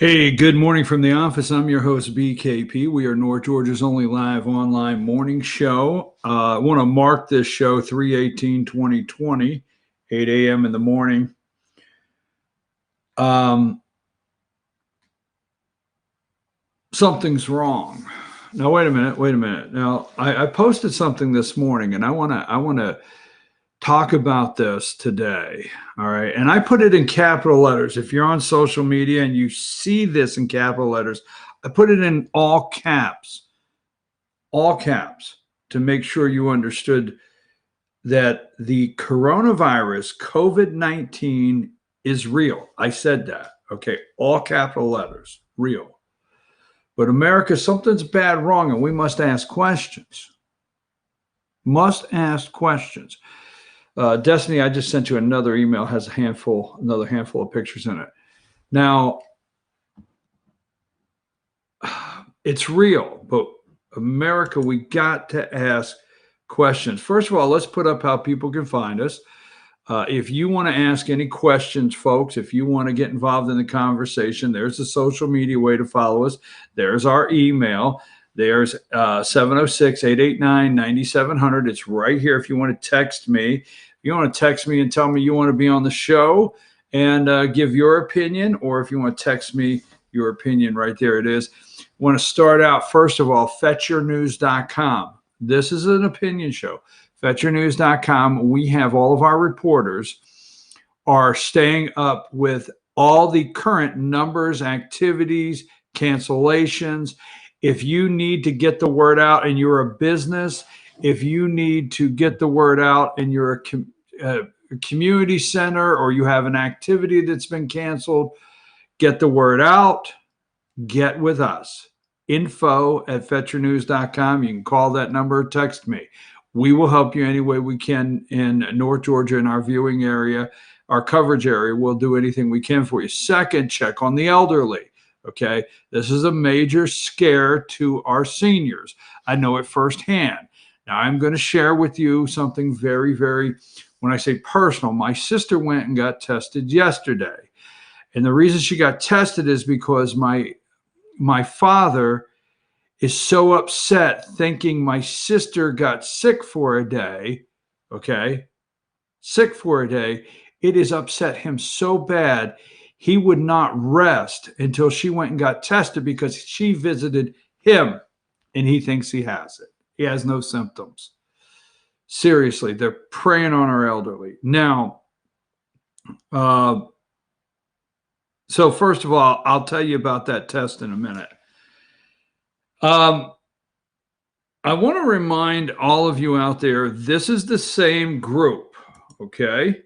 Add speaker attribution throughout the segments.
Speaker 1: Hey, good morning from the office. I'm your host, BKP. We are North Georgia's only live online morning show. I want to mark this show 3/18/2020, 8 a.m. in the morning. Something's wrong. Now, wait a minute. Now, I posted something this morning, and I want to talk about this today. All right. And I put it in capital letters. If you're on social media and you see this in capital letters, I put it in all caps to make sure you understood that the coronavirus, COVID-19, is real. I said that. Okay. All capital letters, real. But America, something's bad wrong, and we must ask questions. Must ask questions. Destiny, I just sent you another email, has another handful of pictures in it. Now, it's real, but America, we got to ask questions. First of all, let's put up how people can find us. If you want to ask any questions, folks, if you want to get involved in the conversation, there's the social media way to follow us. There's our email. There's 706-889-9700. It's right here if you want to text me. If you want to text me and tell me you want to be on the show and give your opinion, or if you want to text me your opinion, right there it is. I want to start out, first of all, fetchyournews.com. This is an opinion show. Fetchyournews.com. We have all of our reporters are staying up with all the current numbers, activities, cancellations. If you need to get the word out and you're a business, if you need to get the word out and you're a community center or you have an activity that's been canceled, get the word out, get with us. info@fetchyournews.com. You can call that number, text me. We will help you any way we can in North Georgia, in our viewing area, our coverage area. We'll do anything we can for you. Second, check on the elderly. Okay, this is a major scare to our seniors. I know it firsthand. Now, I'm going to share with you something very, very, when I say personal, my sister went and got tested yesterday. And the reason she got tested is because my father is so upset thinking my sister got sick for a day, okay? Sick for a day. It has upset him so bad, he would not rest until she went and got tested because she visited him and he thinks he has it. He has no symptoms. Seriously, they're preying on our elderly. Now, so first of all, I'll tell you about that test in a minute. I want to remind all of you out there, this is the same group, okay?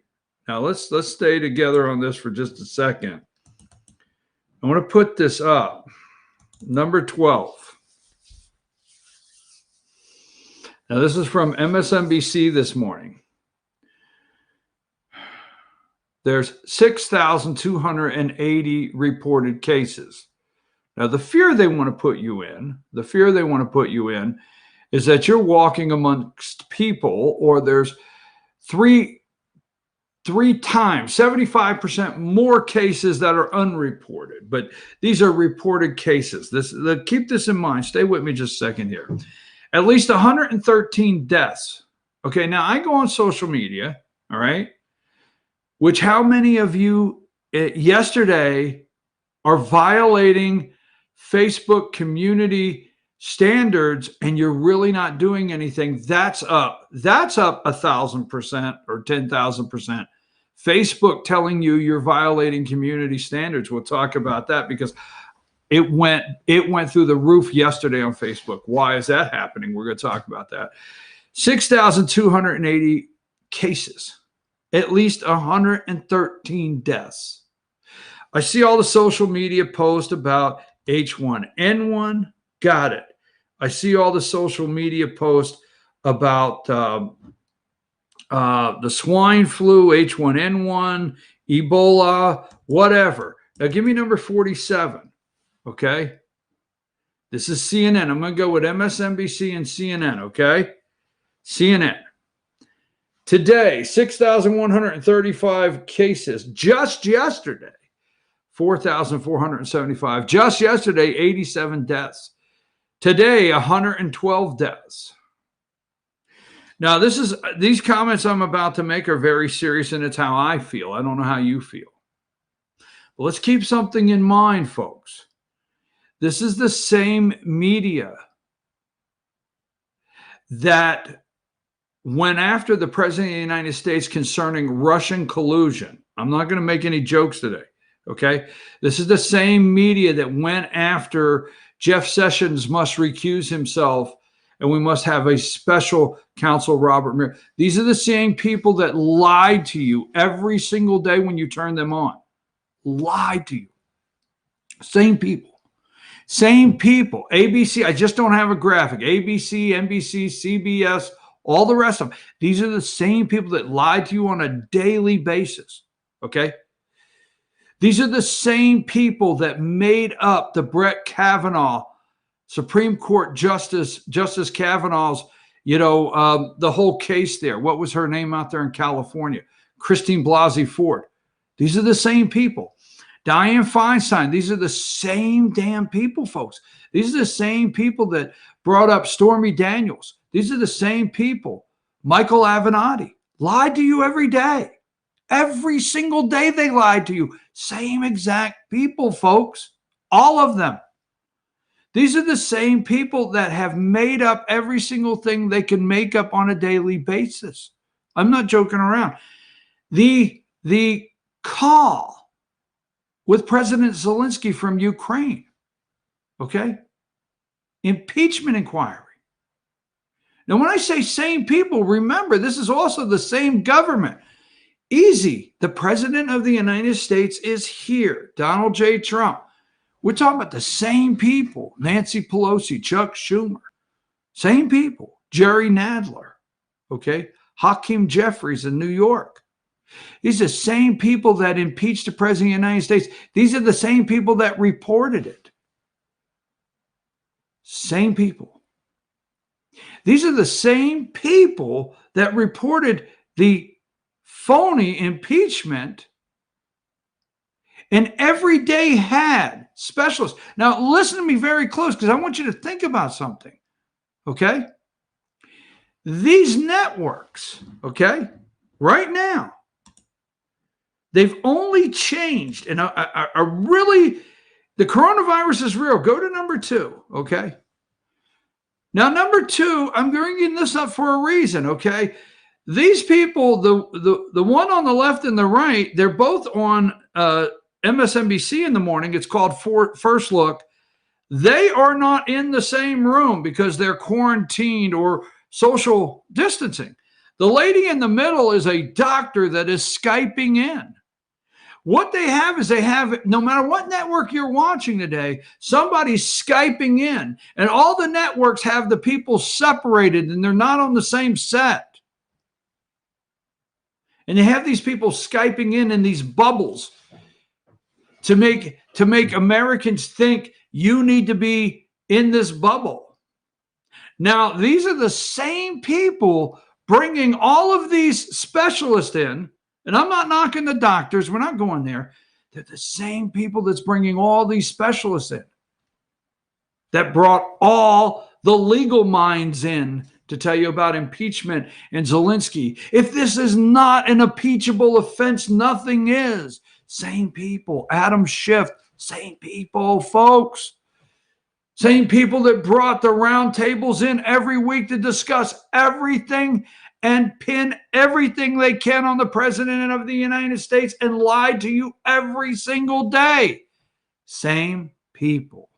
Speaker 1: Now let's stay together on this for just a second. I want to put this up. Number 12. Now this is from MSNBC this morning. There's 6,280 reported cases. Now, the fear they want to put you in is that you're walking amongst people, or there's three times, 75% more cases that are unreported. But these are reported cases. Keep this in mind. Stay with me just a second here. At least 113 deaths. Okay, now I go on social media, all right, which how many of you yesterday are violating Facebook community standards and you're really not doing anything? That's up 1,000% or 10,000%. Facebook telling you you're violating community standards. We'll talk about that because it went through the roof yesterday on Facebook. Why is that happening? We're going to talk about that. 6,280 cases, at least 113 deaths. I see all the social media posts about H1N1. Got it. I see all the social media posts about the swine flu, H1N1, Ebola, whatever. Now give me number 47. Okay. This is CNN. I'm going to go with MSNBC and CNN. Okay. CNN. Today, 6,135 cases just yesterday. 4,475. Just yesterday, 87 deaths. Today, 112 deaths. Now, these comments I'm about to make are very serious, and it's how I feel. I don't know how you feel. But let's keep something in mind, folks. This is the same media that went after the President of the United States concerning Russian collusion. I'm not going to make any jokes today, okay? This is the same media that went after Jeff Sessions must recuse himself and we must have a special counsel, Robert Mueller. These are the same people that lied to you every single day when you turn them on. Lied to you. Same people. Same people. ABC, I just don't have a graphic. ABC, NBC, CBS, all the rest of them. These are the same people that lied to you on a daily basis. Okay? These are the same people that made up the Brett Kavanaugh, Supreme Court Justice Kavanaugh's, the whole case there. What was her name out there in California? Christine Blasey Ford. These are the same people. Dianne Feinstein. These are the same damn people, folks. These are the same people that brought up Stormy Daniels. These are the same people. Michael Avenatti lied to you every day. Every single day they lied to you. Same exact people, folks. All of them. These are the same people that have made up every single thing they can make up on a daily basis. I'm not joking around. The call with President Zelensky from Ukraine, okay? Impeachment inquiry. Now, when I say same people, remember, this is also the same government. Easy. The President of the United States is here. Donald J. Trump. We're talking about the same people. Nancy Pelosi, Chuck Schumer. Same people. Jerry Nadler. Okay? Hakeem Jeffries in New York. These are the same people that impeached the President of the United States. These are the same people that reported it. Same people. These are the same people that reported the phony impeachment and every day had specialists. Now, listen to me very close because I want you to think about something, okay? These networks, okay, right now, they've only changed, and are really, the coronavirus is real. Go to number 2, okay? Now, number 2, I'm bringing this up for a reason, okay? These people, the one on the left and the right, they're both on MSNBC in the morning. It's called First Look. They are not in the same room because they're quarantined or social distancing. The lady in the middle is a doctor that is Skyping in. What they have is no matter what network you're watching today, somebody's Skyping in. And all the networks have the people separated and they're not on the same set. And they have these people Skyping in these bubbles to make Americans think you need to be in this bubble. Now, these are the same people bringing all of these specialists in, and I'm not knocking the doctors. We're not going there. They're the same people that's bringing all these specialists in that brought all the legal minds in to tell you about impeachment and Zelensky. If this is not an impeachable offense, nothing is. Same people. Adam Schiff, same people, folks. Same people that brought the round tables in every week to discuss everything and pin everything they can on the President of the United States and lied to you every single day. Same people.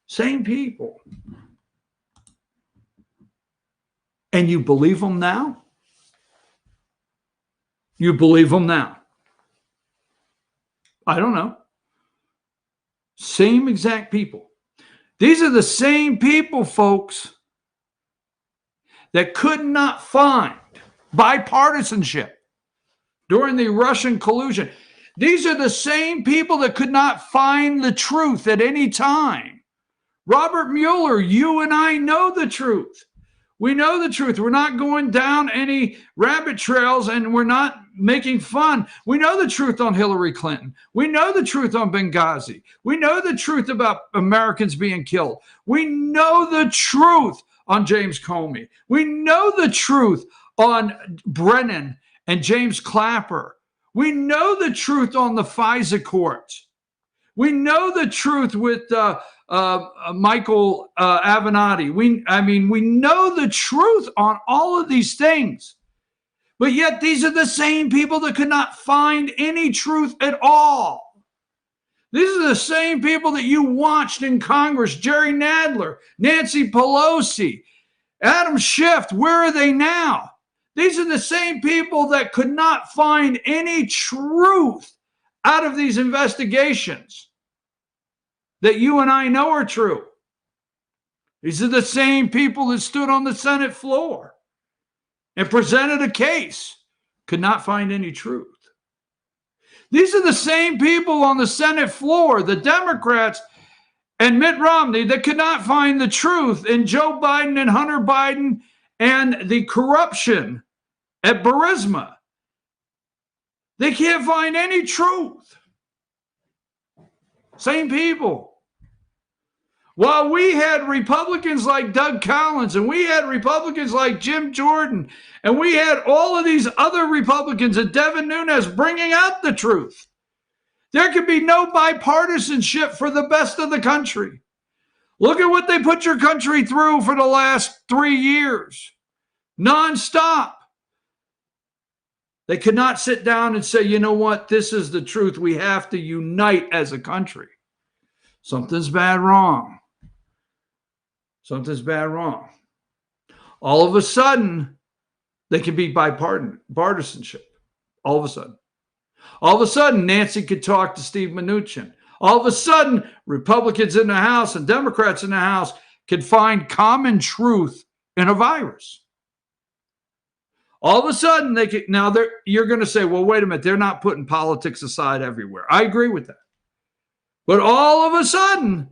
Speaker 1: Same people. And you believe them now? You believe them now? I don't know. Same exact people. These are the same people, folks, that could not find bipartisanship during the Russian collusion. These are the same people that could not find the truth at any time. Robert Mueller, you and I know the truth. We know the truth. We're not going down any rabbit trails and we're not making fun. We know the truth on Hillary Clinton. We know the truth on Benghazi. We know the truth about Americans being killed. We know the truth on James Comey. We know the truth on Brennan and James Clapper. We know the truth on the FISA courts. We know the truth with Michael Avenatti. We know the truth on all of these things. But yet these are the same people that could not find any truth at all. These are the same people that you watched in Congress, Jerry Nadler, Nancy Pelosi, Adam Schiff. Where are they now? These are the same people that could not find any truth out of these investigations that you and I know are true. These are the same people that stood on the Senate floor and presented a case, could not find any truth. These are the same people on the Senate floor, the Democrats and Mitt Romney, that could not find the truth in Joe Biden and Hunter Biden and the corruption at Burisma. They can't find any truth. Same people. While we had Republicans like Doug Collins, and we had Republicans like Jim Jordan, and we had all of these other Republicans and Devin Nunes bringing out the truth, there could be no bipartisanship for the best of the country. Look at what they put your country through for the last 3 years, nonstop. They could not sit down and say, you know what, this is the truth. We have to unite as a country. Something's bad wrong. Something's bad wrong. All of a sudden, they can be bipartisanship. All of a sudden. All of a sudden, Nancy could talk to Steve Mnuchin. All of a sudden, Republicans in the House and Democrats in the House could find common truth in a virus. All of a sudden, they could. Now, you're going to say, well, wait a minute. They're not putting politics aside everywhere. I agree with that. But all of a sudden,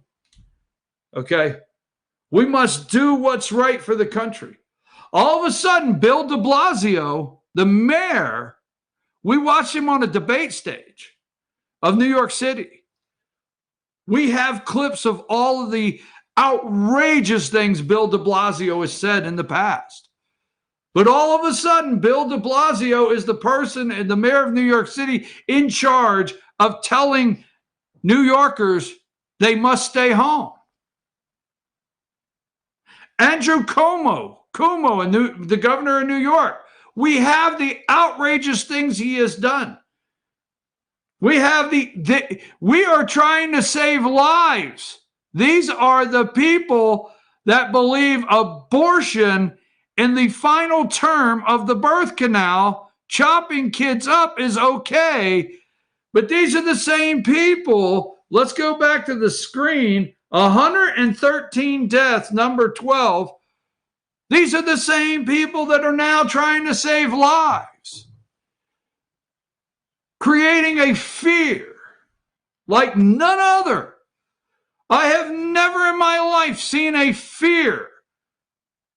Speaker 1: okay, we must do what's right for the country. All of a sudden, Bill de Blasio, the mayor, we watched him on a debate stage of New York City. We have clips of all of the outrageous things Bill de Blasio has said in the past. But all of a sudden, Bill de Blasio is the person and the mayor of New York City in charge of telling New Yorkers they must stay home. Andrew Cuomo, the governor of New York. We have the outrageous things he has done. We have we are trying to save lives. These are the people that believe abortion in the final term of the birth canal, chopping kids up is okay. But these are the same people. Let's go back to the screen. 113 deaths, number 12. These are the same people that are now trying to save lives, creating a fear like none other. I have never in my life seen a fear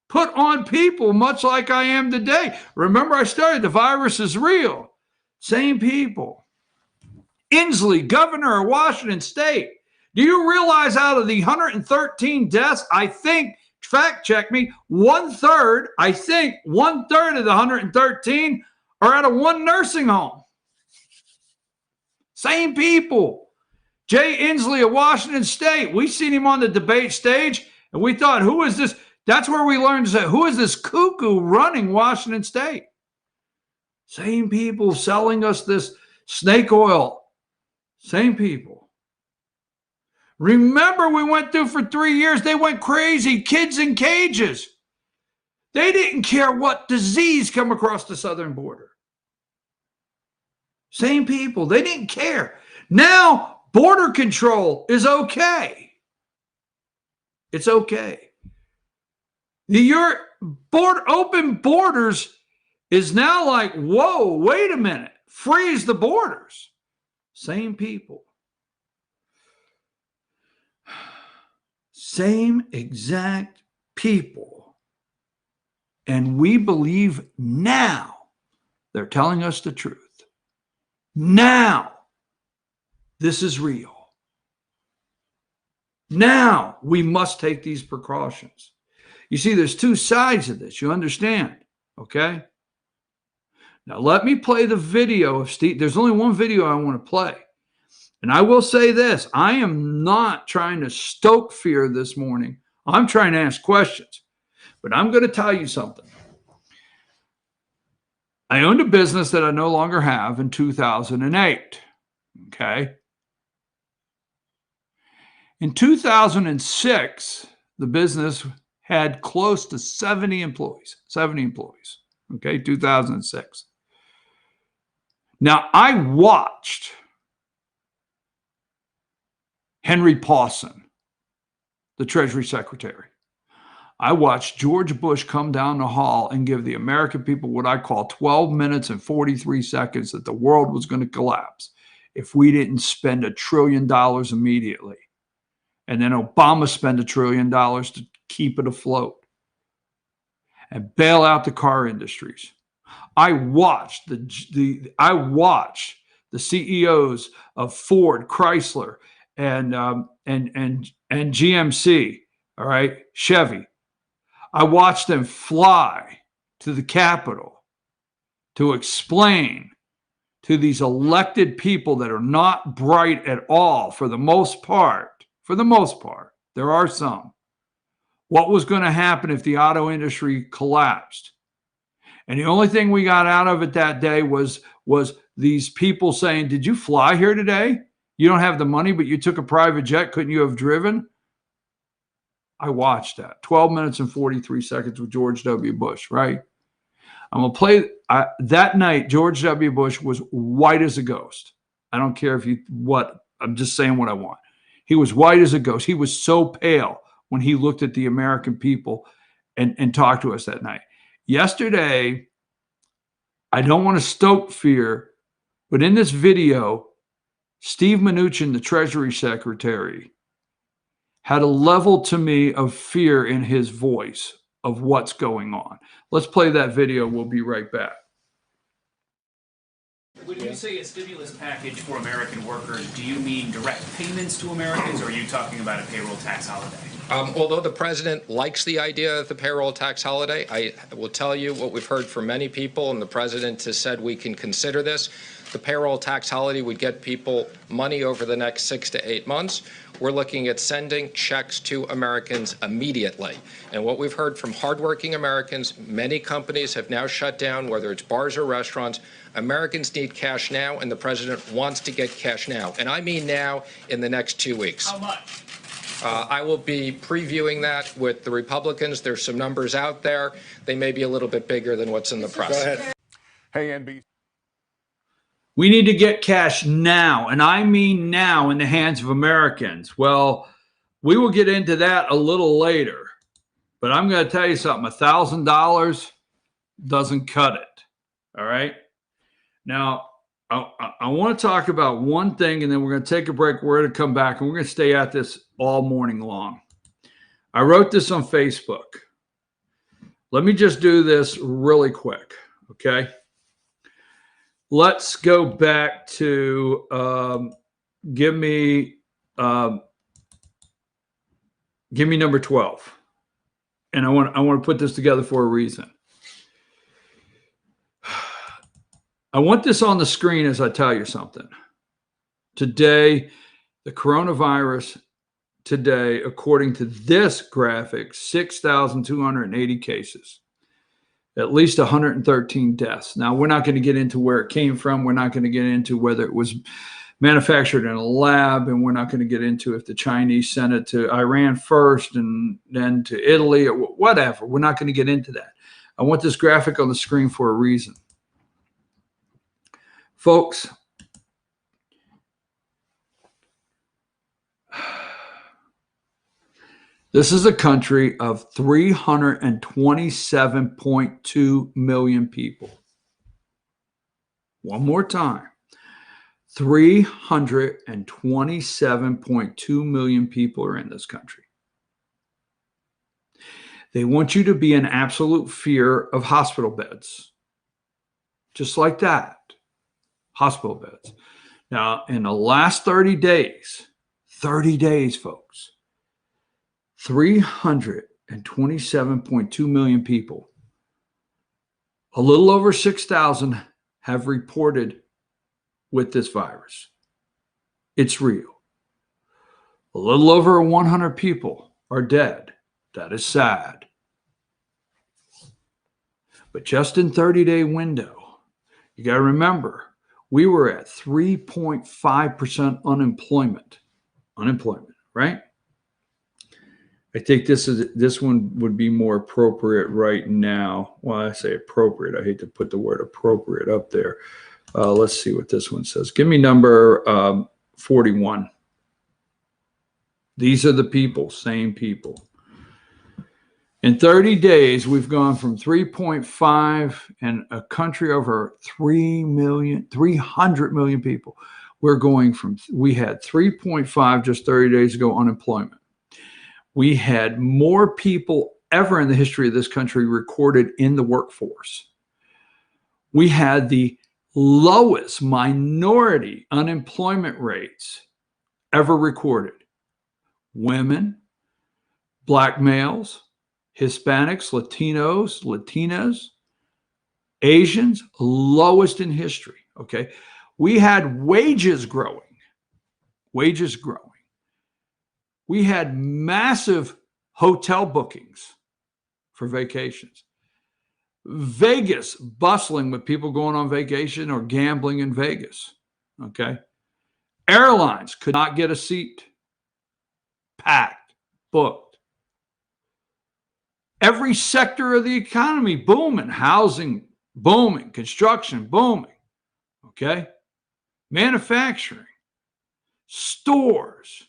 Speaker 1: put on people much like I am today. Remember, I started, the virus is real. Same people. Inslee, governor of Washington State. Do you realize out of the 113 deaths, I think, fact check me, one-third of the 113 are out of one nursing home. Same people. Jay Inslee of Washington State. We seen him on the debate stage, and we thought, who is this? That's where we learned to say, who is this cuckoo running Washington State? Same people selling us this snake oil. Same people. Remember, we went through for 3 years, they went crazy, kids in cages. They didn't care what disease come across the southern border. Same people, they didn't care. Now, border control is okay. It's okay. Your open borders is now like, whoa, wait a minute, freeze the borders. Same people. Same exact people. And we believe now They're telling us the truth. Now, this is real. Now, we must take these precautions. You see, there's two sides of this. You understand, okay? Now, let me play the video of Steve. There's only one video I want to play. And I will say this. I am not trying to stoke fear this morning. I'm trying to ask questions. But I'm going to tell you something. I owned a business that I no longer have in 2008. Okay. In 2006, the business had close to 70 employees. 70 employees. Okay, 2006. Now, I watched Henry Paulson, the Treasury Secretary. I watched George Bush come down the hall and give the American people what I call 12 minutes and 43 seconds that the world was going to collapse if we didn't spend $1 trillion immediately. And then Obama spent $1 trillion to keep it afloat and bail out the car industries. I watched the CEOs of Ford, Chrysler, and GMC, all right, Chevy. I watched them fly to the Capitol to explain to these elected people that are not bright at all, for the most part, there are some, what was going to happen if the auto industry collapsed. And the only thing we got out of it that day was these people saying, did you fly here today? You don't have the money, but you took a private jet. Couldn't you have driven? I watched that. 12 minutes and 43 seconds with George W. Bush, right? I'm going to play. That night, George W. Bush was white as a ghost. I don't care I'm just saying what I want. He was white as a ghost. He was so pale when he looked at the American people and talked to us that night. Yesterday, I don't want to stoke fear, but in this video, Steve Mnuchin, the Treasury Secretary, had a level to me of fear in his voice of what's going on. Let's play that video. We'll be right back.
Speaker 2: When you say a stimulus package for American workers, do you mean direct payments to Americans, or are you talking about a payroll tax holiday?
Speaker 3: Although the president likes the idea of the payroll tax holiday, I will tell you what we've heard from many people, and the president has said we can consider this. The payroll tax holiday would get people money over the next 6 to 8 months. We're looking at sending checks to Americans immediately. And what we've heard from hardworking Americans, many companies have now shut down, whether it's bars or restaurants. Americans need cash now, and the president wants to get cash now. And I mean now, in the next 2 weeks.
Speaker 2: How much?
Speaker 3: I will be previewing that with the Republicans. There's some numbers out there. They may be a little bit bigger than what's in the press.
Speaker 4: Go ahead. Hey, NBC.
Speaker 1: We need to get cash now, and I mean now, in the hands of Americans. Well, we will get into that a little later, but I'm going to tell you something. $1,000 doesn't cut it. All right. Now, I want to talk about one thing, and then we're going to take a break. We're going to come back, and we're going to stay at this all morning long. I wrote this on Facebook. Let me just do this really quick, okay? Let's go back to give me number 12, and I want to put this together for a reason. I want this on the screen as I tell you something. Today, the coronavirus today, according to this graphic, 6,280 cases, at least 113 deaths. Now, we're not going to get into where it came from. We're not going to get into whether it was manufactured in a lab, and we're not going to get into if the Chinese sent it to Iran first and then to Italy or whatever. We're not going to get into that. I want this graphic on the screen for a reason. Folks, this is a country of 327.2 million people. One more time. 327.2 million people are in this country. They want you to be in absolute fear of hospital beds. just like that. Hospital beds. Now, in the last 30 days, folks, 327.2 million people, a little over 6,000 have reported with this virus. It's real. A little over 100 people are dead. That is sad. But just in 30-day window, you got to remember, we were at 3.5% unemployment, right? I think this one would be more appropriate right now. Well, I say appropriate. I hate to put the word appropriate up there. Let's see what this one says. Give me number 41. These are the people, same people. In 30 days, we've gone from 3.5 and a country over 300 million people. We're going from, we had 3.5 just 30 days ago unemployment. We had more people ever in the history of this country recorded in the workforce. We had the lowest minority unemployment rates ever recorded. Women, black males, Hispanics, Latinos, Latinas, Asians, lowest in history, okay? We had wages growing. We had massive hotel bookings for vacations. Vegas bustling with people going on vacation or gambling in Vegas, okay? Airlines could not get a seat. Packed, booked. Every sector of the economy booming, housing booming, construction booming, okay? Manufacturing, stores,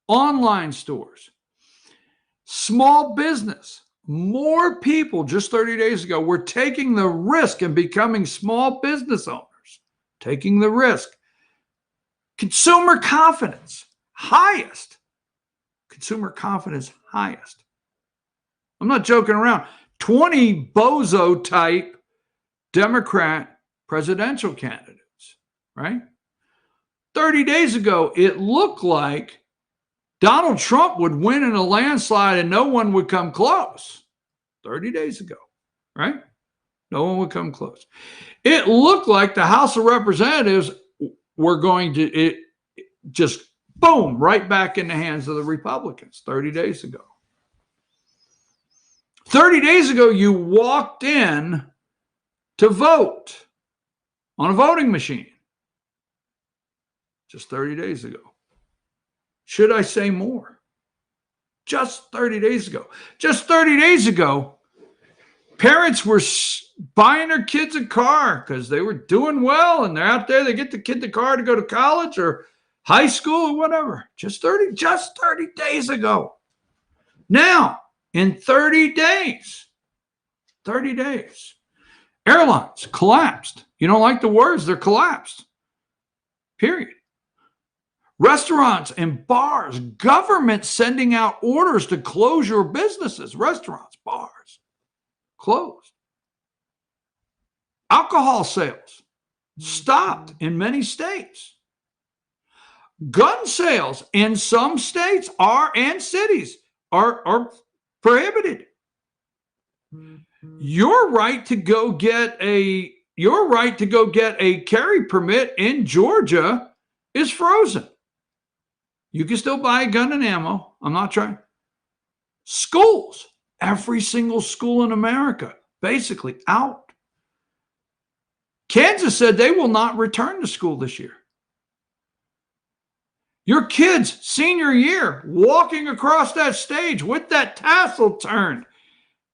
Speaker 1: online stores, small business. More people just 30 days ago were taking the risk and becoming small business owners, taking the risk. Consumer confidence, highest. Consumer confidence, highest. I'm not joking around. 20 bozo type Democrat presidential candidates, right? 30 days ago, it looked like Donald Trump would win in a landslide and no one would come close. 30 days ago, right? No one would come close. It looked like the House of Representatives were going to just boom, right back in the hands of the Republicans 30 days ago. 30 days ago, you walked in to vote on a voting machine. Just 30 days ago. Should I say more? Just 30 days ago. Just 30 days ago, parents were buying their kids a car because they were doing well and they're out there. They get the kid the car to go to college or high school or whatever. Just 30 days ago. Now, in 30 days, airlines collapsed. You don't like the words, they're collapsed. Period. Restaurants and bars, government sending out orders to close your businesses, restaurants, bars, closed. Alcohol sales stopped in many states. Gun sales in some states and cities are prohibited. Your right to go get a carry permit in Georgia is frozen. You can still buy a gun and ammo. I'm not trying. Schools, every single school in America, basically out. Kansas said they will not return to school this year. Your kids, senior year, walking across that stage with that tassel turned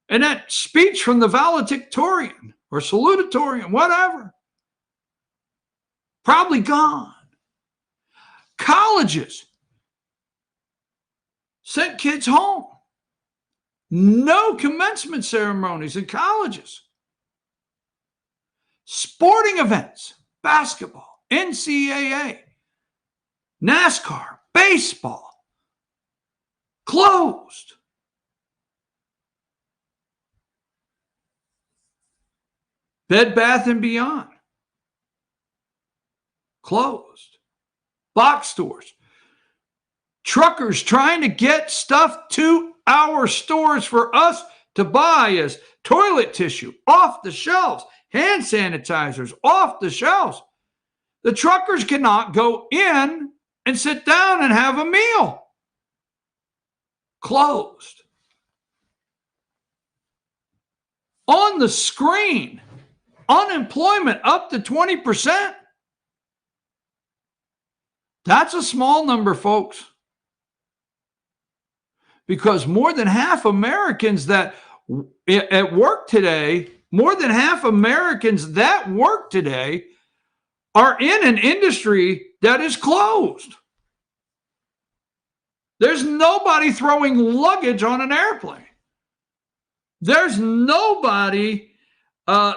Speaker 1: and that speech from the valedictorian or salutatorian, whatever, probably gone. Colleges sent kids home. No commencement ceremonies in colleges. Sporting events, basketball, NCAA, NASCAR, baseball, closed. Bed Bath & Beyond, closed. Box stores. Truckers trying to get stuff to our stores for us to buy as toilet tissue off the shelves, hand sanitizers off the shelves. The truckers cannot go in and sit down and have a meal. Closed. On the screen, unemployment up to 20%. That's a small number, folks. Because more than half Americans that at work today, more than half Americans that work today are in an industry that is closed. There's nobody throwing luggage on an airplane. There's nobody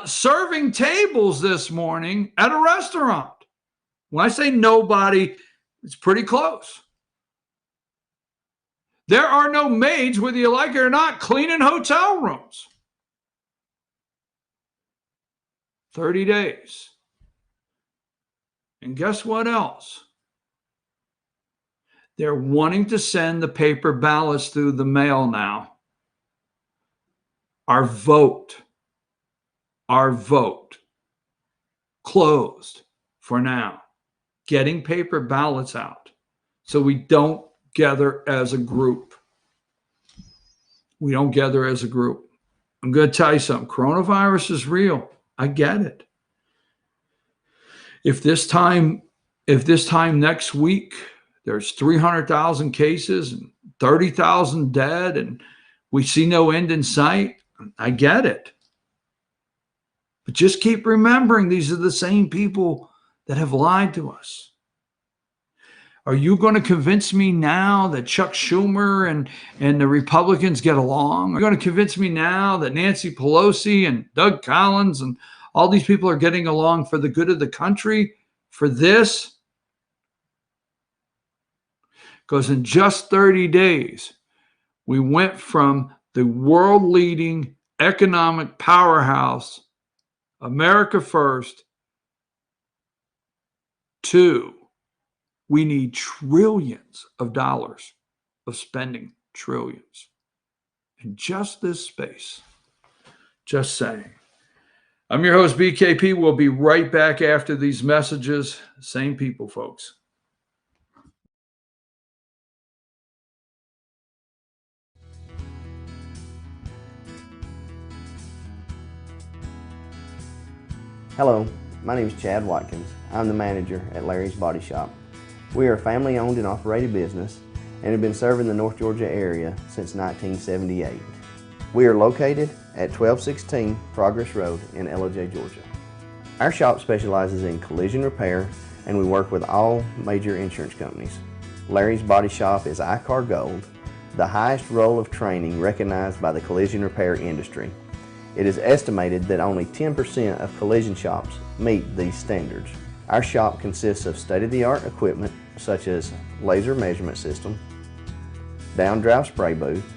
Speaker 1: serving tables this morning at a restaurant. When I say nobody, it's pretty close. There are no maids, whether you like it or not, cleaning hotel rooms. 30 days. And guess what else? They're wanting to send the paper ballots through the mail now. Our vote closed for now. Getting paper ballots out so we don't gather as a group. We don't gather as a group. I'm going to tell you something. Coronavirus is real. I get it. If this time next week there's 300,000 cases and 30,000 dead and we see no end in sight, I get it. But just keep remembering these are the same people that have lied to us. Are you going to convince me now that Chuck Schumer and the Republicans get along? Are you going to convince me now that Nancy Pelosi and Doug Collins and all these people are getting along for the good of the country for this? Because in just 30 days, we went from the world-leading economic powerhouse, America first, to we need trillions of dollars of spending, trillions. In just this space. Just saying. I'm your host, BKP. We'll be right back after these messages. Same people, folks.
Speaker 5: Hello, my name is Chad Watkins. I'm the manager at Larry's Body Shop. We are a family-owned and operated business and have been serving the North Georgia area since 1978. We are located at 1216 Progress Road in Ellijay, Georgia. Our shop specializes in collision repair and we work with all major insurance companies. Larry's Body Shop is ICAR Gold, the highest role of training recognized by the collision repair industry. It is estimated that only 10% of collision shops meet these standards. Our shop consists of state-of-the-art equipment such as laser measurement system, down-drive spray booth,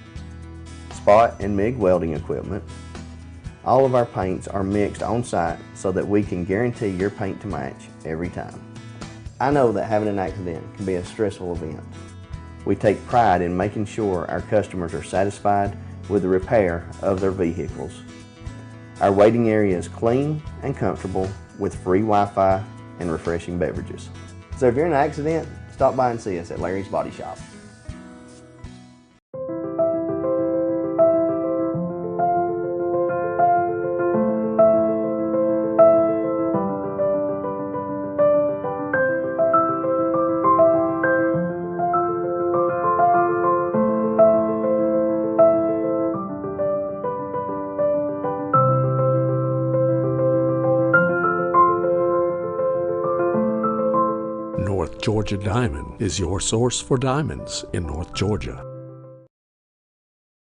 Speaker 5: spot and MIG welding equipment. All of our paints are mixed on site so that we can guarantee your paint to match every time. I know that having an accident can be a stressful event. We take pride in making sure our customers are satisfied with the repair of their vehicles. Our waiting area is clean and comfortable with free Wi-Fi and refreshing beverages. So if you're in an accident, stop by and see us at Larry's Body Shop.
Speaker 6: North Georgia Diamond is your source for diamonds in North Georgia.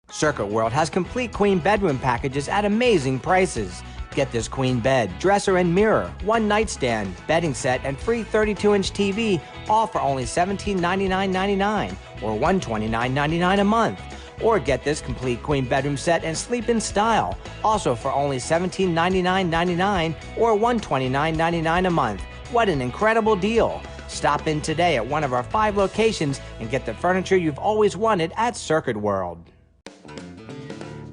Speaker 7: Circuit World has complete queen bedroom packages at amazing prices. Get this queen bed, dresser and mirror, one nightstand, bedding set, and free 32-inch TV, all for only $1799.99 or $129.99 a month. Or get this complete queen bedroom set and sleep in style, also for only $1799.99 or $129.99 a month. What an incredible deal. Stop in today at one of our 5 locations and get the furniture you've always wanted at Circuit World.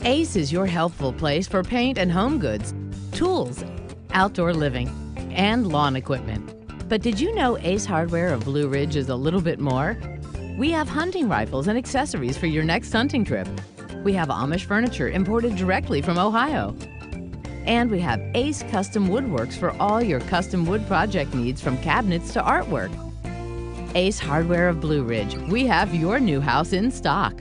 Speaker 8: Ace is your healthful place for paint and home goods, tools, outdoor living, and lawn equipment. But did you know Ace Hardware of Blue Ridge is a little bit more? We have hunting rifles and accessories for your next hunting trip. We have Amish furniture imported directly from Ohio. And we have Ace Custom Woodworks for all your custom wood project needs, from cabinets to artwork. Ace Hardware of Blue Ridge. We have your new house in stock.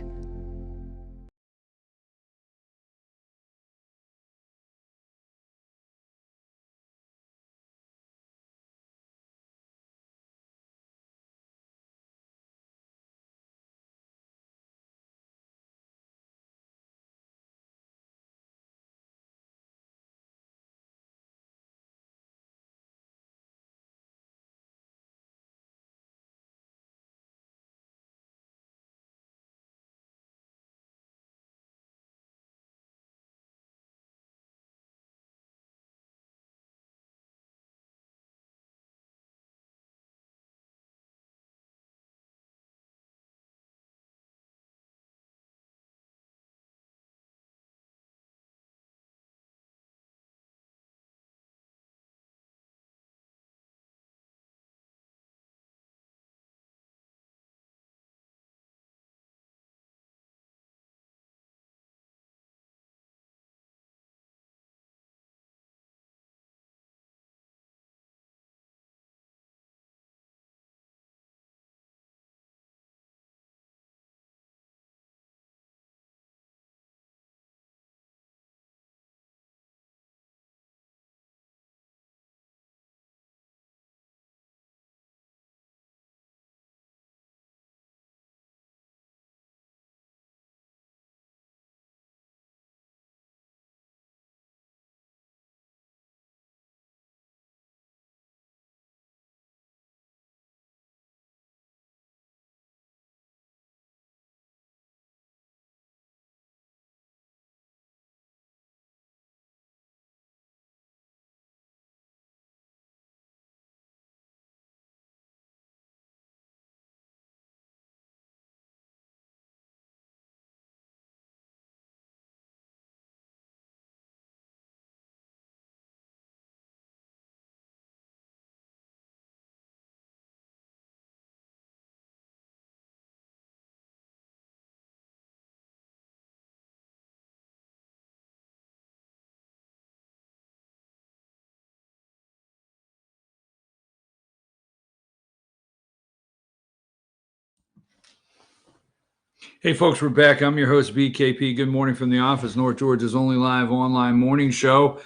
Speaker 1: Hey folks, we're back. I'm your host, BKP. Good morning from the office, North Georgia's only live online morning show.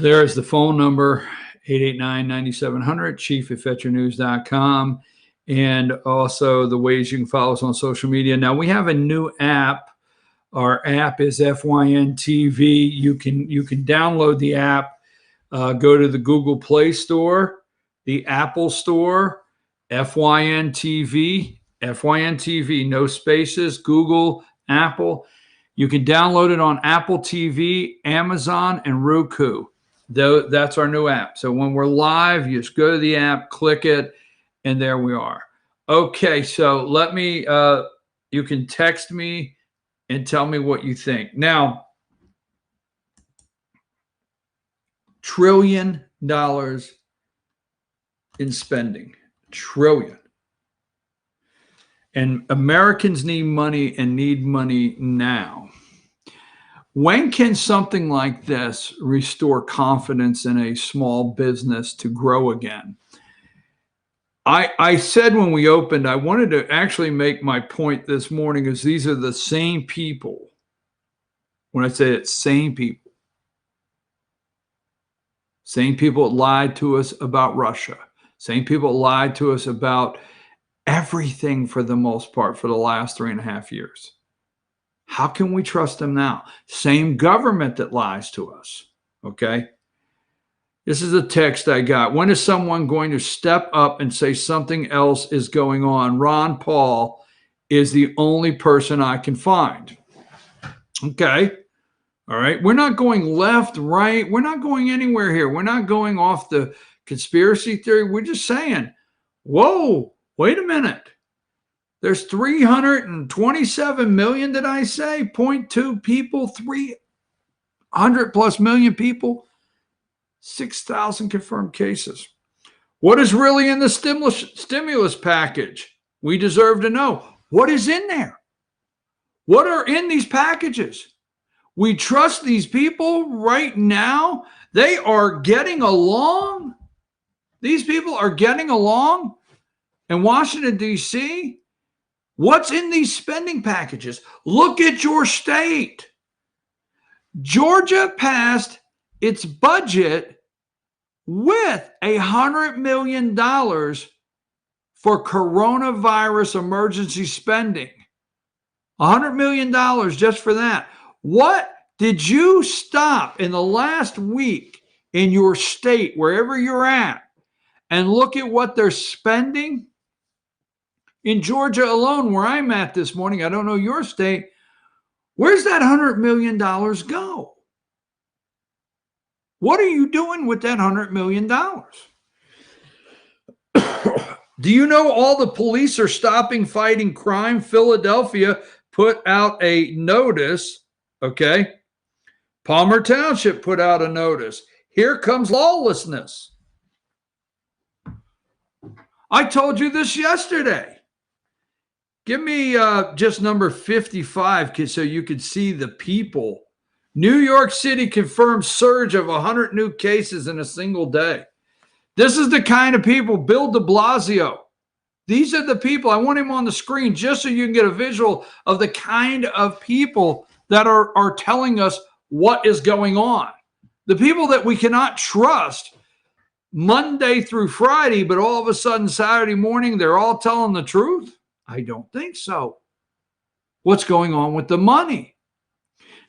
Speaker 1: There's the phone number, 889-9700, chief@veterannews.com, and also the ways you can follow us on social media. Now, we have a new app. Our app is FYN TV. You can download the app, go to the Google Play Store, the Apple Store, FYN TV. FYN TV, no spaces, Google, Apple. You can download it on Apple TV, Amazon, and Roku. That's our new app. So when we're live, you just go to the app, click it, and there we are. Okay, so let me, you can text me and tell me what you think. Now, $1 trillion in spending, trillion. And Americans need money and need money now. When can something like this restore confidence in a small business to grow again? I said when we opened, I wanted to actually make my point this morning, is these are the same people. When I say it's same people that lied to us about Russia, same people that lied to us about everything for the most part for the last 3.5 years. How can we trust them now? Same government that lies to us. Okay. This is a text I got. When is someone going to step up and say something else is going on? Ron Paul is the only person I can find. Okay. All right. We're not going left, right. We're not going anywhere here. We're not going off the conspiracy theory. We're just saying, whoa, wait a minute. There's 327 million, did I say? 0.2 people, 300 plus million people, 6,000 confirmed cases. What is really in the stimulus package? We deserve to know. What is in there? What are in these packages? We trust these people right now. They are getting along. These people are getting along in Washington, D.C. What's in these spending packages? Look at your state. Georgia passed its budget with $100 million for coronavirus emergency spending. $100 million just for that. What did you stop in the last week in your state, wherever you're at, and look at what they're spending? In Georgia alone, where I'm at this morning, I don't know your state, where's that $100 million go? What are you doing with that $100 million? Do you know all the police are stopping fighting crime? Philadelphia put out a notice, okay? Palmer Township put out a notice. Here comes lawlessness. I told you this yesterday. Give me just number 55 so you could see the people. New York City confirmed surge of 100 new cases in a single day. This is the kind of people, Bill de Blasio. These are the people. I want him on the screen just so you can get a visual of the kind of people that are telling us what is going on. The people that we cannot trust Monday through Friday, but all of a sudden Saturday morning, they're all telling the truth. I don't think so. What's going on with the money?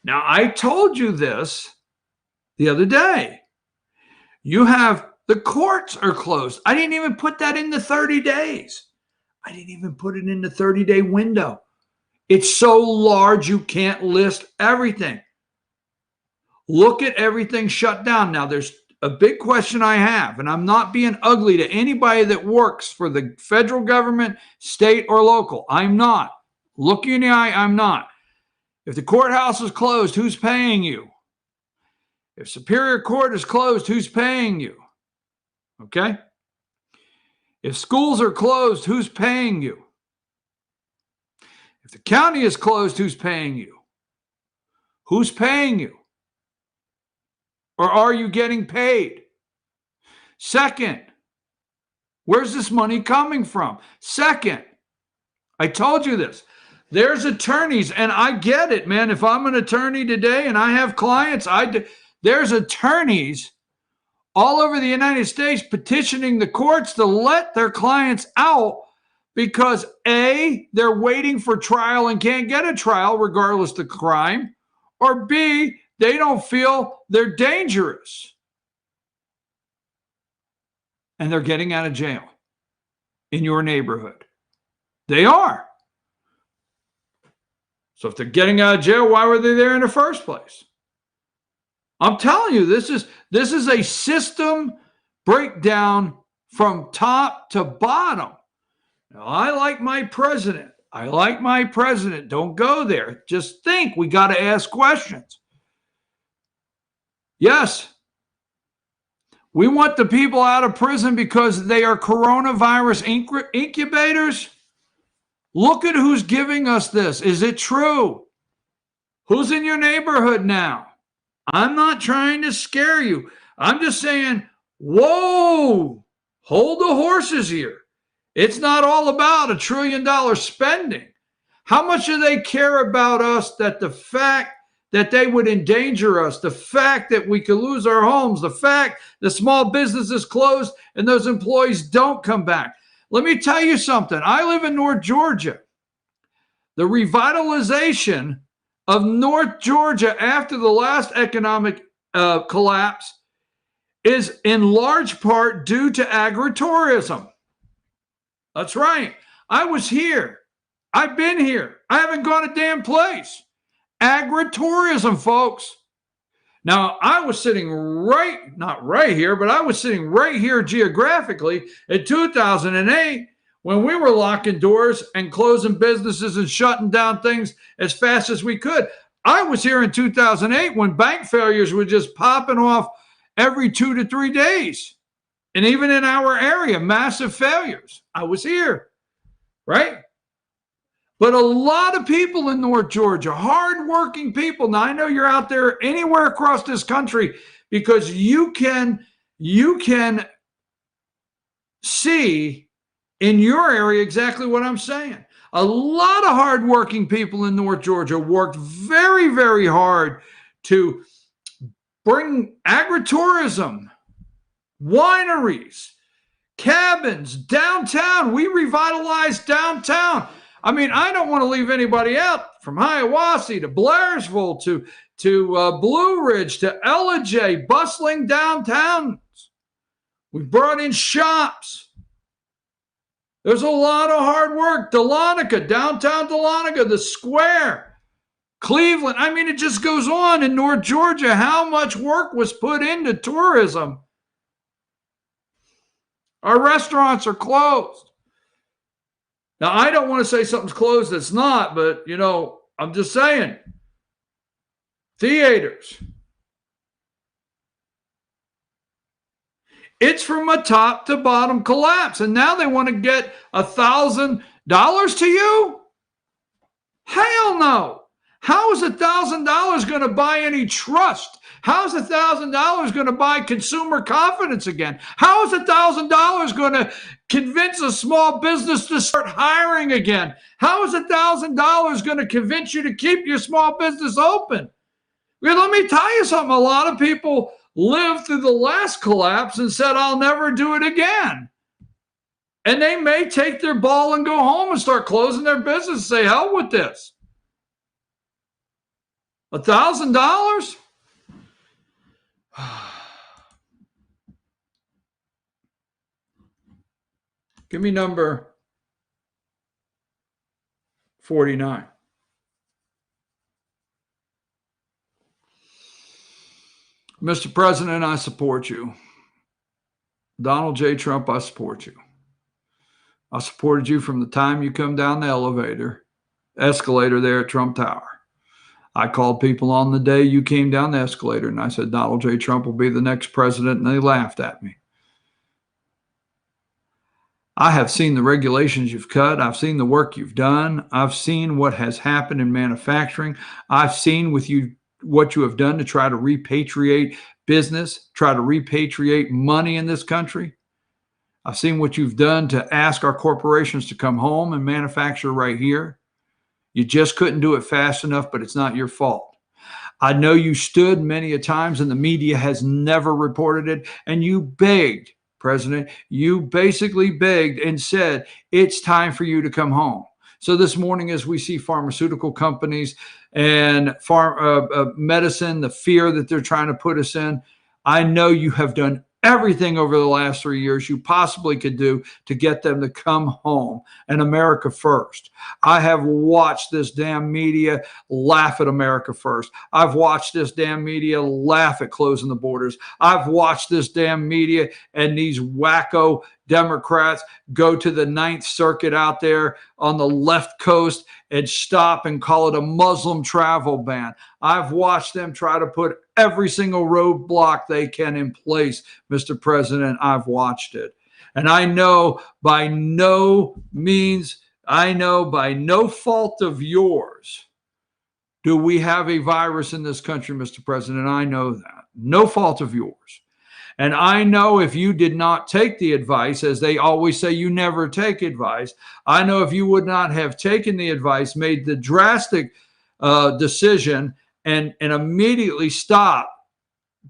Speaker 1: Now, I told you this the other day. You have the courts are closed. I didn't even put that in the 30 days. I didn't even put it in the 30-day window. It's so large you can't list everything. Look at everything shut down. Now, there's a big question I have, and I'm not being ugly to anybody that works for the federal government, state, or local. I'm not. Look you in the eye, I'm not. If the courthouse is closed, who's paying you? If Superior Court is closed, who's paying you? Okay? If schools are closed, who's paying you? If the county is closed, who's paying you? Who's paying you? Or are you getting paid? Second, where's this money coming from? Second, I told you this. There's attorneys, and I get it, man. If I'm an attorney today and I have clients, there's attorneys all over the United States petitioning the courts to let their clients out because A, they're waiting for trial and can't get a trial regardless of the crime, or B, they don't feel they're dangerous. And they're getting out of jail in your neighborhood. They are. So if they're getting out of jail, why were they there in the first place? I'm telling you, this is a system breakdown from top to bottom. Now, I like my president. I like my president. Don't go there. Just think. We got to ask questions. Yes, we want the people out of prison because they are coronavirus incubators. Look at who's giving us this. Is it true? Who's in your neighborhood now? I'm not trying to scare you. I'm just saying, whoa, hold the horses here. It's not all about $1 trillion spending. How much do they care about us that the fact that they would endanger us, the fact that we could lose our homes, the fact the small businesses closed and those employees don't come back? Let me tell you something. I live in North Georgia. The revitalization of North Georgia after the last economic collapse is in large part due to agritourism. That's right. I was here I've been here. I haven't gone a damn place. Agritourism, folks. Now, I was sitting not right here, but I was sitting right here geographically in 2008 when we were locking doors and closing businesses and shutting down things as fast as we could. I was here in 2008 when bank failures were just popping off every 2 to 3 days. And even in our area, massive failures. I was here, right? But a lot of people in North Georgia, hardworking people. Now, I know you're out there anywhere across this country because you can see in your area exactly what I'm saying. A lot of hardworking people in North Georgia worked very, very hard to bring agritourism, wineries, cabins, downtown. We revitalized downtown. I mean, I don't want to leave anybody out, from Hiawassee to Blairsville to Blue Ridge to Ellijay, bustling downtowns. We brought in shops. There's a lot of hard work. Dahlonega, downtown Dahlonega, the square, Cleveland. I mean, it just goes on in North Georgia. How much work was put into tourism? Our restaurants are closed. Now, I don't want to say something's closed that's not, but, you know, I'm just saying. Theaters. It's from a top to bottom collapse. And now they want to get $1,000 to you? Hell no. How is $1,000 going to buy any trust? How is $1,000 going to buy consumer confidence again? How is $1,000 going to convince a small business to start hiring again? How is $1,000 going to convince you to keep your small business open? Well, let me tell you something. A lot of people lived through the last collapse and said, I'll never do it again. And they may take their ball and go home and start closing their business and say, hell with this. $1,000? Give me number 49. Mr. President, I support you. Donald J. Trump, I support you. I supported you from the time you come down the escalator there at Trump Tower. I called people on the day you came down the escalator and I said, Donald J. Trump will be the next president, and they laughed at me. I have seen the regulations you've cut. I've seen the work you've done. I've seen what has happened in manufacturing. I've seen with you what you have done to try to repatriate business, try to repatriate money in this country. I've seen what you've done to ask our corporations to come home and manufacture right here. You just couldn't do it fast enough, but it's not your fault. I know you stood many a times and the media has never reported it, and you begged, President, you basically begged and said, it's time for you to come home. So this morning, as we see pharmaceutical companies and medicine, the fear that they're trying to put us in, I know you have done everything over the last 3 years you possibly could do to get them to come home and America first. I have watched this damn media laugh at America first. I've watched this damn media laugh at closing the borders. I've watched this damn media and these wacko Democrats go to the Ninth Circuit out there on the left coast and stop and call it a Muslim travel ban. I've watched them try to put every single roadblock they can in place, Mr. President. I've watched it. And I know by no fault of yours do we have a virus in this country, Mr. President. I know that. No fault of yours. And I know if you did not take the advice, as they always say, you never take advice. I know if you would not have taken the advice, made the drastic decision and immediately stop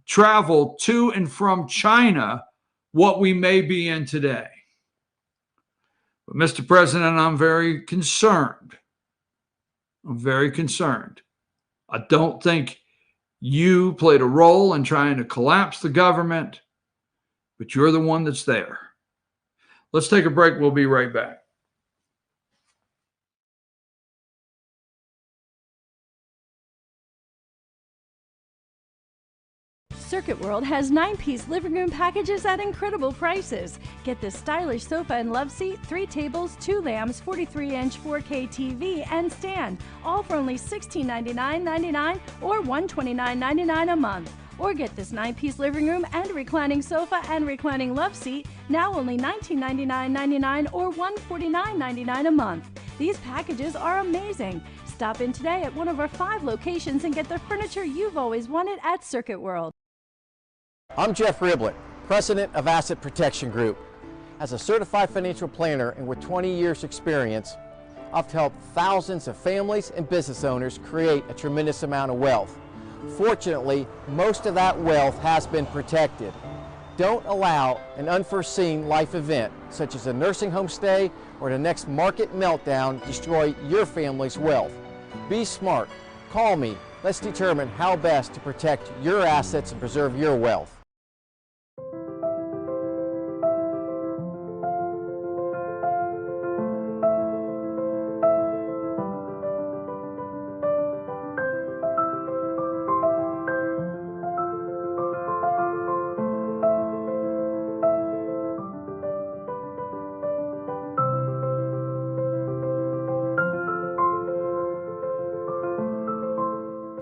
Speaker 1: travel to and from China, what we may be in today. But Mr. President, I'm very concerned. I'm very concerned. I don't think you played a role in trying to collapse the government, but you're the one that's there. Let's take a break. We'll be right back.
Speaker 9: Circuit World has 9-piece living room packages at incredible prices. Get this stylish sofa and love seat, 3 tables, 2 lamps, 43-inch 4K TV, and stand, all for only $1699.99 or $129.99 a month. Or get this 9-piece living room and reclining sofa and reclining love seat, now only $1999.99 or $149.99 a month. These packages are amazing. Stop in today at one of our 5 locations and get the furniture you've always wanted at Circuit World.
Speaker 10: I'm Jeff Riblett, President of Asset Protection Group. As a certified financial planner and with 20 years experience, I've helped thousands of families and business owners create a tremendous amount of wealth. Fortunately, most of that wealth has been protected. Don't allow an unforeseen life event, such as a nursing home stay or the next market meltdown, destroy your family's wealth. Be smart. Call me. Let's determine how best to protect your assets and preserve your wealth.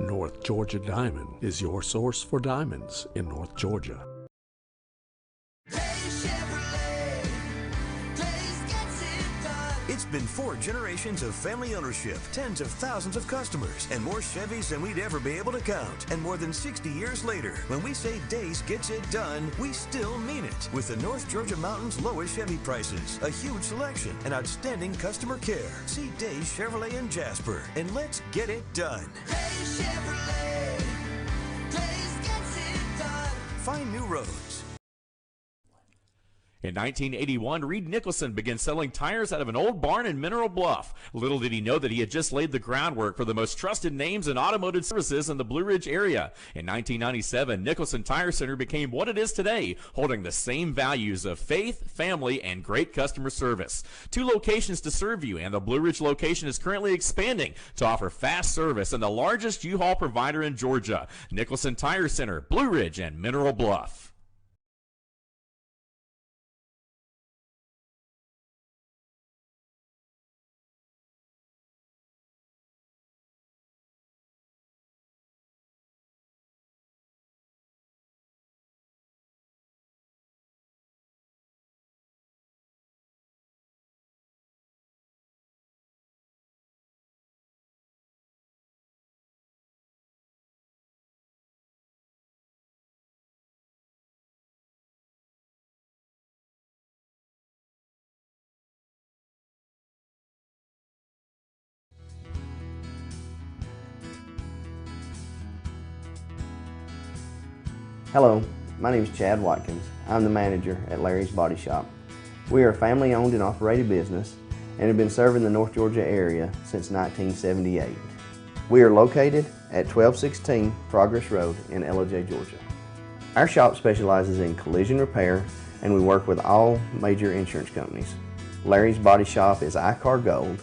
Speaker 6: North Georgia Diamond is your source for diamonds in North Georgia.
Speaker 11: It's been 4 generations of family ownership, tens of thousands of customers, and more Chevys than we'd ever be able to count. And more than 60 years later, when we say Days gets it done, we still mean it. With the North Georgia Mountains lowest Chevy prices, a huge selection, and outstanding customer care. See Days Chevrolet in Jasper, and let's get it done. Days Chevrolet. Days gets it done. Find new roads.
Speaker 12: In 1981, Reed Nicholson began selling tires out of an old barn in Mineral Bluff. Little did he know that he had just laid the groundwork for the most trusted names in automotive services in the Blue Ridge area. In 1997, Nicholson Tire Center became what it is today, holding the same values of faith, family, and great customer service. 2 locations to serve you, and the Blue Ridge location is currently expanding to offer fast service and the largest U-Haul provider in Georgia. Nicholson Tire Center, Blue Ridge, and Mineral Bluff.
Speaker 5: Hello, my name is Chad Watkins. I'm the manager at Larry's Body Shop. We are a family-owned and operated business and have been serving the North Georgia area since 1978. We are located at 1216 Progress Road in Ellijay, Georgia. Our shop specializes in collision repair and we work with all major insurance companies. Larry's Body Shop is ICAR Gold,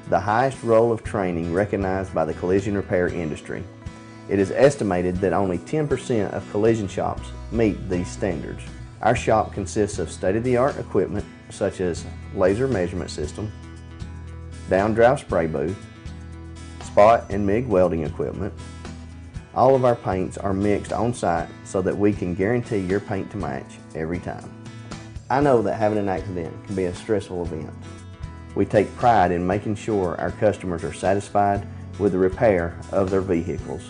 Speaker 5: the highest role of training recognized by the collision repair industry. It is estimated that only 10% of collision shops meet these standards. Our shop consists of state-of-the-art equipment such as laser measurement system, down-drive spray booth, spot and MIG welding equipment. All of our paints are mixed on-site so that we can guarantee your paint to match every time. I know that having an accident can be a stressful event. We take pride in making sure our customers are satisfied with the repair of their vehicles.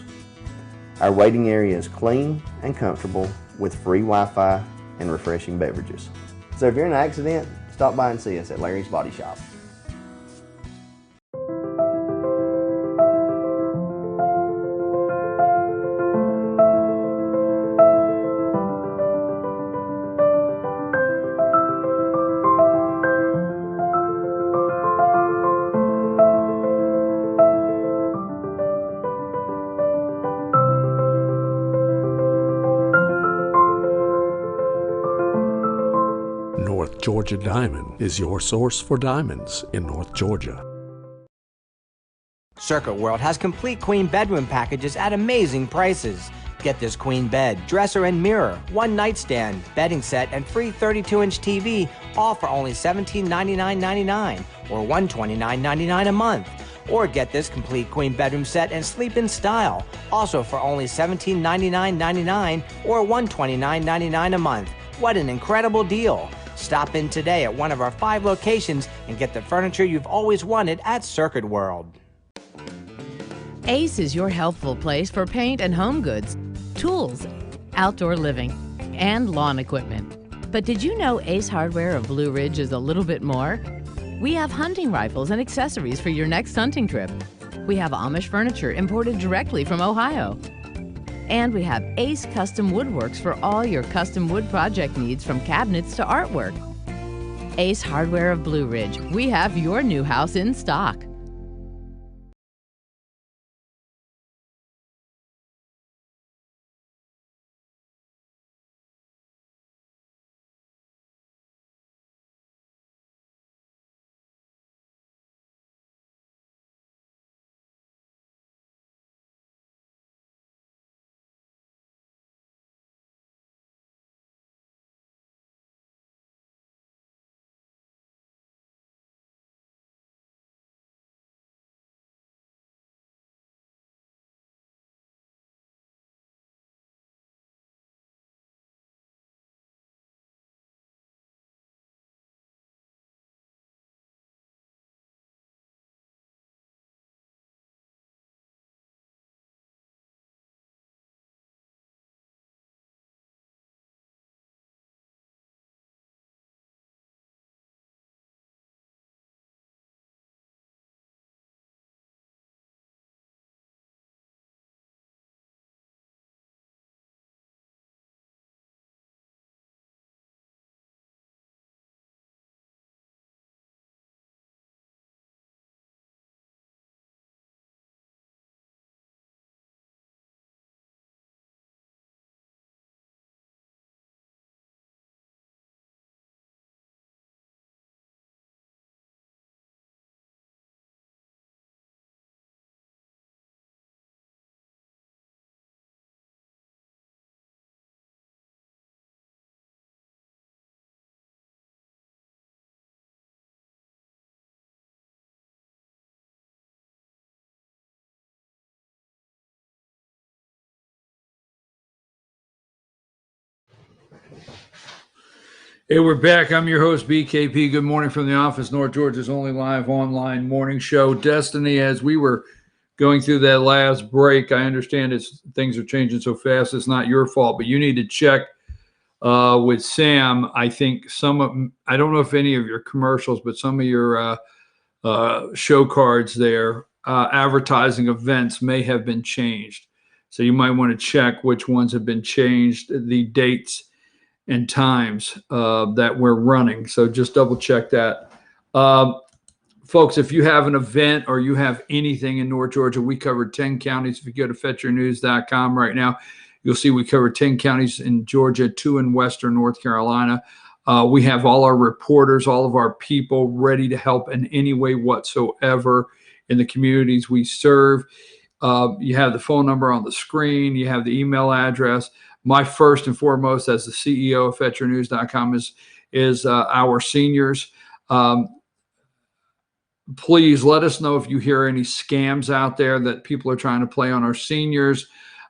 Speaker 5: Our waiting area is clean and comfortable with free Wi-Fi and refreshing beverages. So if you're in an accident, stop by and see us at Larry's Body Shop.
Speaker 6: North Georgia Diamond is your source for diamonds in North Georgia.
Speaker 7: Circuit World has complete queen bedroom packages at amazing prices. Get this queen bed, dresser and mirror, one nightstand, bedding set, and free 32-inch TV, all for only $1799.99 or $129.99 a month. Or get this complete queen bedroom set and sleep in style, also for only $1799.99 or $129.99 a month. What an incredible deal! Stop in today at one of our 5 locations and get the furniture you've always wanted at Circuit World.
Speaker 8: Ace is your healthful place for paint and home goods, tools, outdoor living, and lawn equipment. But did you know Ace Hardware of Blue Ridge is a little bit more? We have hunting rifles and accessories for your next hunting trip. We have Amish furniture imported directly from Ohio. And we have Ace Custom Woodworks for all your custom wood project needs, from cabinets to artwork. Ace Hardware of Blue Ridge. We have your new house in stock.
Speaker 1: Hey, we're back. I'm your host, BKP. Good morning from the office, North Georgia's only live online morning show. Destiny, as we were going through that last break, I understand things are changing so fast. It's not your fault, but you need to check with Sam. I think I don't know if any of your commercials, but some of your show cards there, advertising events may have been changed. So you might want to check which ones have been changed, the dates and times that we're running. So just double check that. Folks, if you have an event or you have anything in North Georgia, we covered 10 counties. If you go to fetchernews.com right now, you'll see we covered 10 counties in Georgia, 2 in Western North Carolina. We have all our reporters, all of our people ready to help in any way whatsoever in the communities we serve. You have the phone number on the screen. You have the email address. My first and foremost, as the CEO of FetcherNews.com, is our seniors. Please let us know if you hear any scams out there that people are trying to play on our seniors.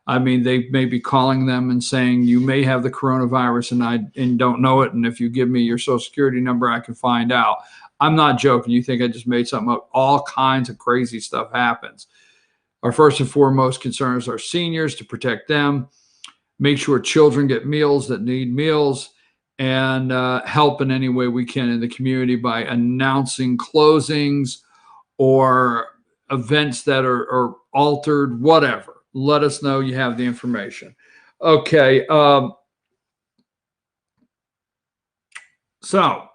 Speaker 1: I mean, they may be calling them and saying, you may have the coronavirus and don't know it. And if you give me your social security number, I can find out. I'm not joking. You think I just made something up? All kinds of crazy stuff happens. Our first and foremost concern is our seniors, to protect them. Make sure children get meals that need meals, and help in any way we can in the community by announcing closings or events that are altered, whatever. Let us know you have the information. Okay. So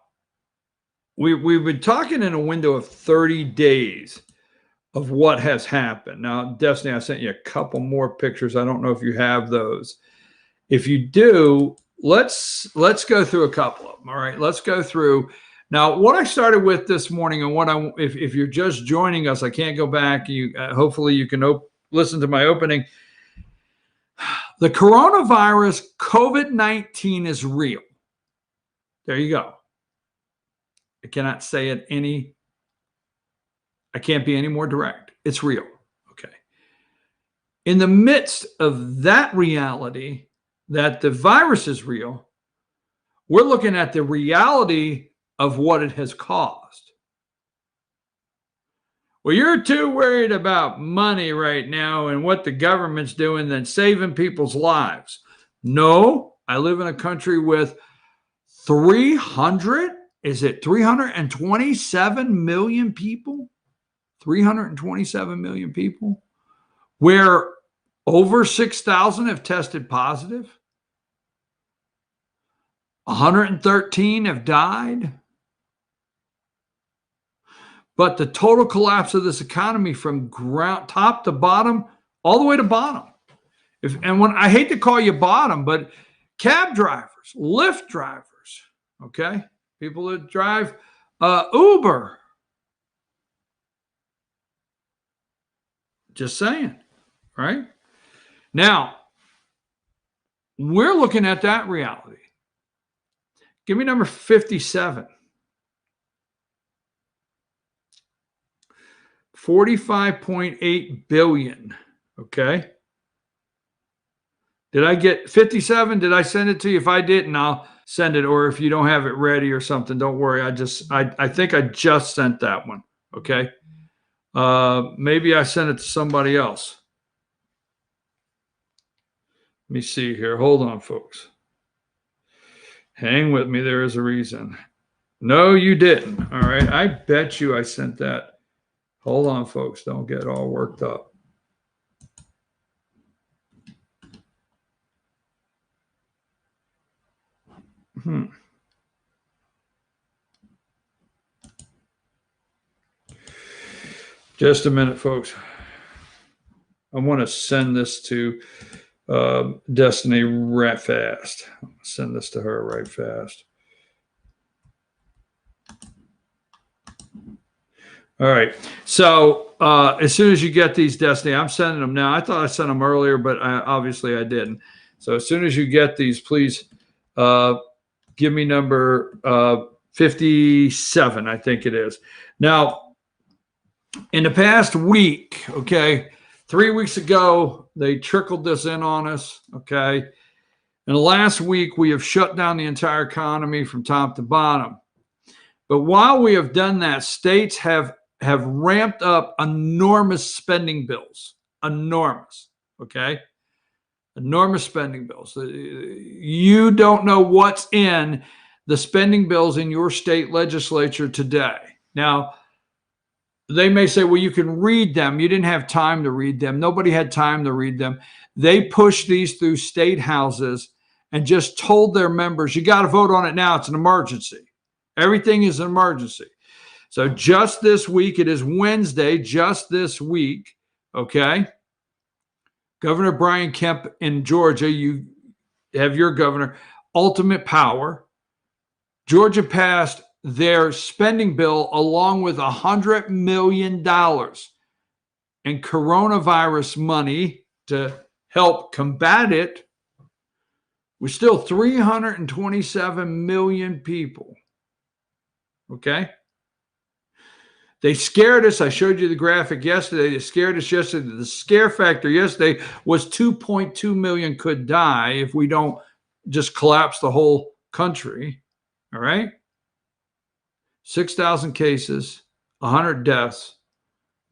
Speaker 1: we've been talking in a window of 30 days of what has happened. Now, Destiny, I sent you a couple more pictures. I don't know if you have those. If you do, let's go through a couple of them. All right, let's go through. Now, what I started with this morning, and if you're just joining us, I can't go back. Hopefully you can listen to my opening. The coronavirus, COVID-19, is real. There you go. I cannot say it I can't be any more direct. It's real. Okay. In the midst of that reality, that the virus is real, we're looking at the reality of what it has caused. Well, you're too worried about money right now and what the government's doing than saving people's lives. No, I live in a country with 327 million people? 327 million people, where over 6,000 have tested positive. 113 have died. But the total collapse of this economy from top to bottom, all the way to bottom. When I hate to call you bottom, but cab drivers, Lyft drivers, okay? People that drive Uber. Just saying, right? Now, we're looking at that reality. Give me number 57. 45.8 billion. Okay. Did I get 57? Did I send it to you? If I didn't, I'll send it. Or if you don't have it ready or something, don't worry. I think I just sent that one. Okay. Maybe I sent it to somebody else. Let me see here. Hold on, folks. Hang with me. There is a reason. No, you didn't. All right. I bet you I sent that. Hold on, folks. Don't get all worked up. Just a minute, folks. I want to send this to Destiny right fast. Send this to her right fast. All right. So as soon as you get these, Destiny, I'm sending them now. I thought I sent them earlier, but obviously I didn't. So as soon as you get these, please give me number 57, I think it is. Now, in the past week, okay, 3 weeks ago, they trickled this in on us, okay? And last week, we have shut down the entire economy from top to bottom. But while we have done that, states have ramped up enormous spending bills. Enormous, okay? Enormous spending bills. You don't know what's in the spending bills in your state legislature today. Now, they may say, well, you can read them. You didn't have time to read them. Nobody had time to read them. They pushed these through state houses and just told their members, you got to vote on it now. It's an emergency. Everything is an emergency. So just this week, it is Wednesday, just this week, okay? Governor Brian Kemp in Georgia, you have your governor, ultimate power. Georgia passed their spending bill along with $100 million in coronavirus money to help combat it. We're still 327 million people. Okay? They scared us. I showed you the graphic yesterday. They scared us yesterday. The scare factor yesterday was 2.2 million could die if we don't just collapse the whole country. All right? 6,000 cases, 100 deaths.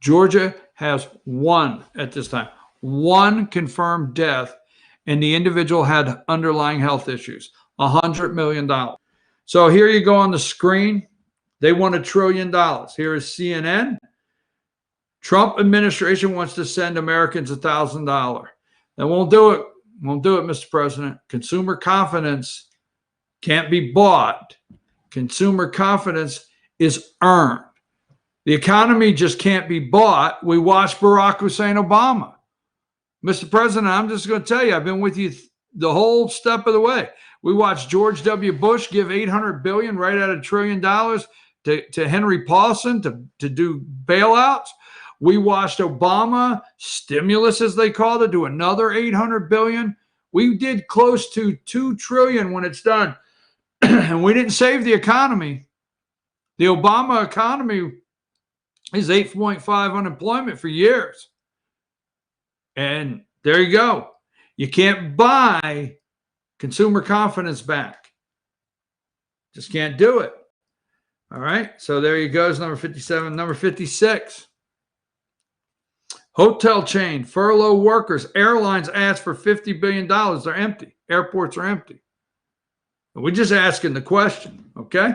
Speaker 1: Georgia has one at this time, one confirmed death, and the individual had underlying health issues, $100 million. So here you go on the screen. They want $1 trillion. Here is CNN. Trump administration wants to send Americans $1,000. They won't do it. Won't do it, Mr. President. Consumer confidence can't be bought. Consumer confidence is earned. The economy just can't be bought. We watched Barack Hussein Obama. Mr. President, I'm just going to tell you, I've been with you the whole step of the way. We watched George W. Bush give $800 billion right out of $1 trillion to Henry Paulson to do bailouts. We watched Obama, stimulus as they called it, do another $800 billion. We did close to $2 trillion when it's done. And we didn't save the economy. The Obama economy is 8.5 unemployment for years. And there you go. You can't buy consumer confidence back. Just can't do it. All right. So there you go. It's number 57. Number 56. Hotel chain, furlough workers. Airlines ask for $50 billion. They're empty. Airports are empty. We're just asking the question, okay?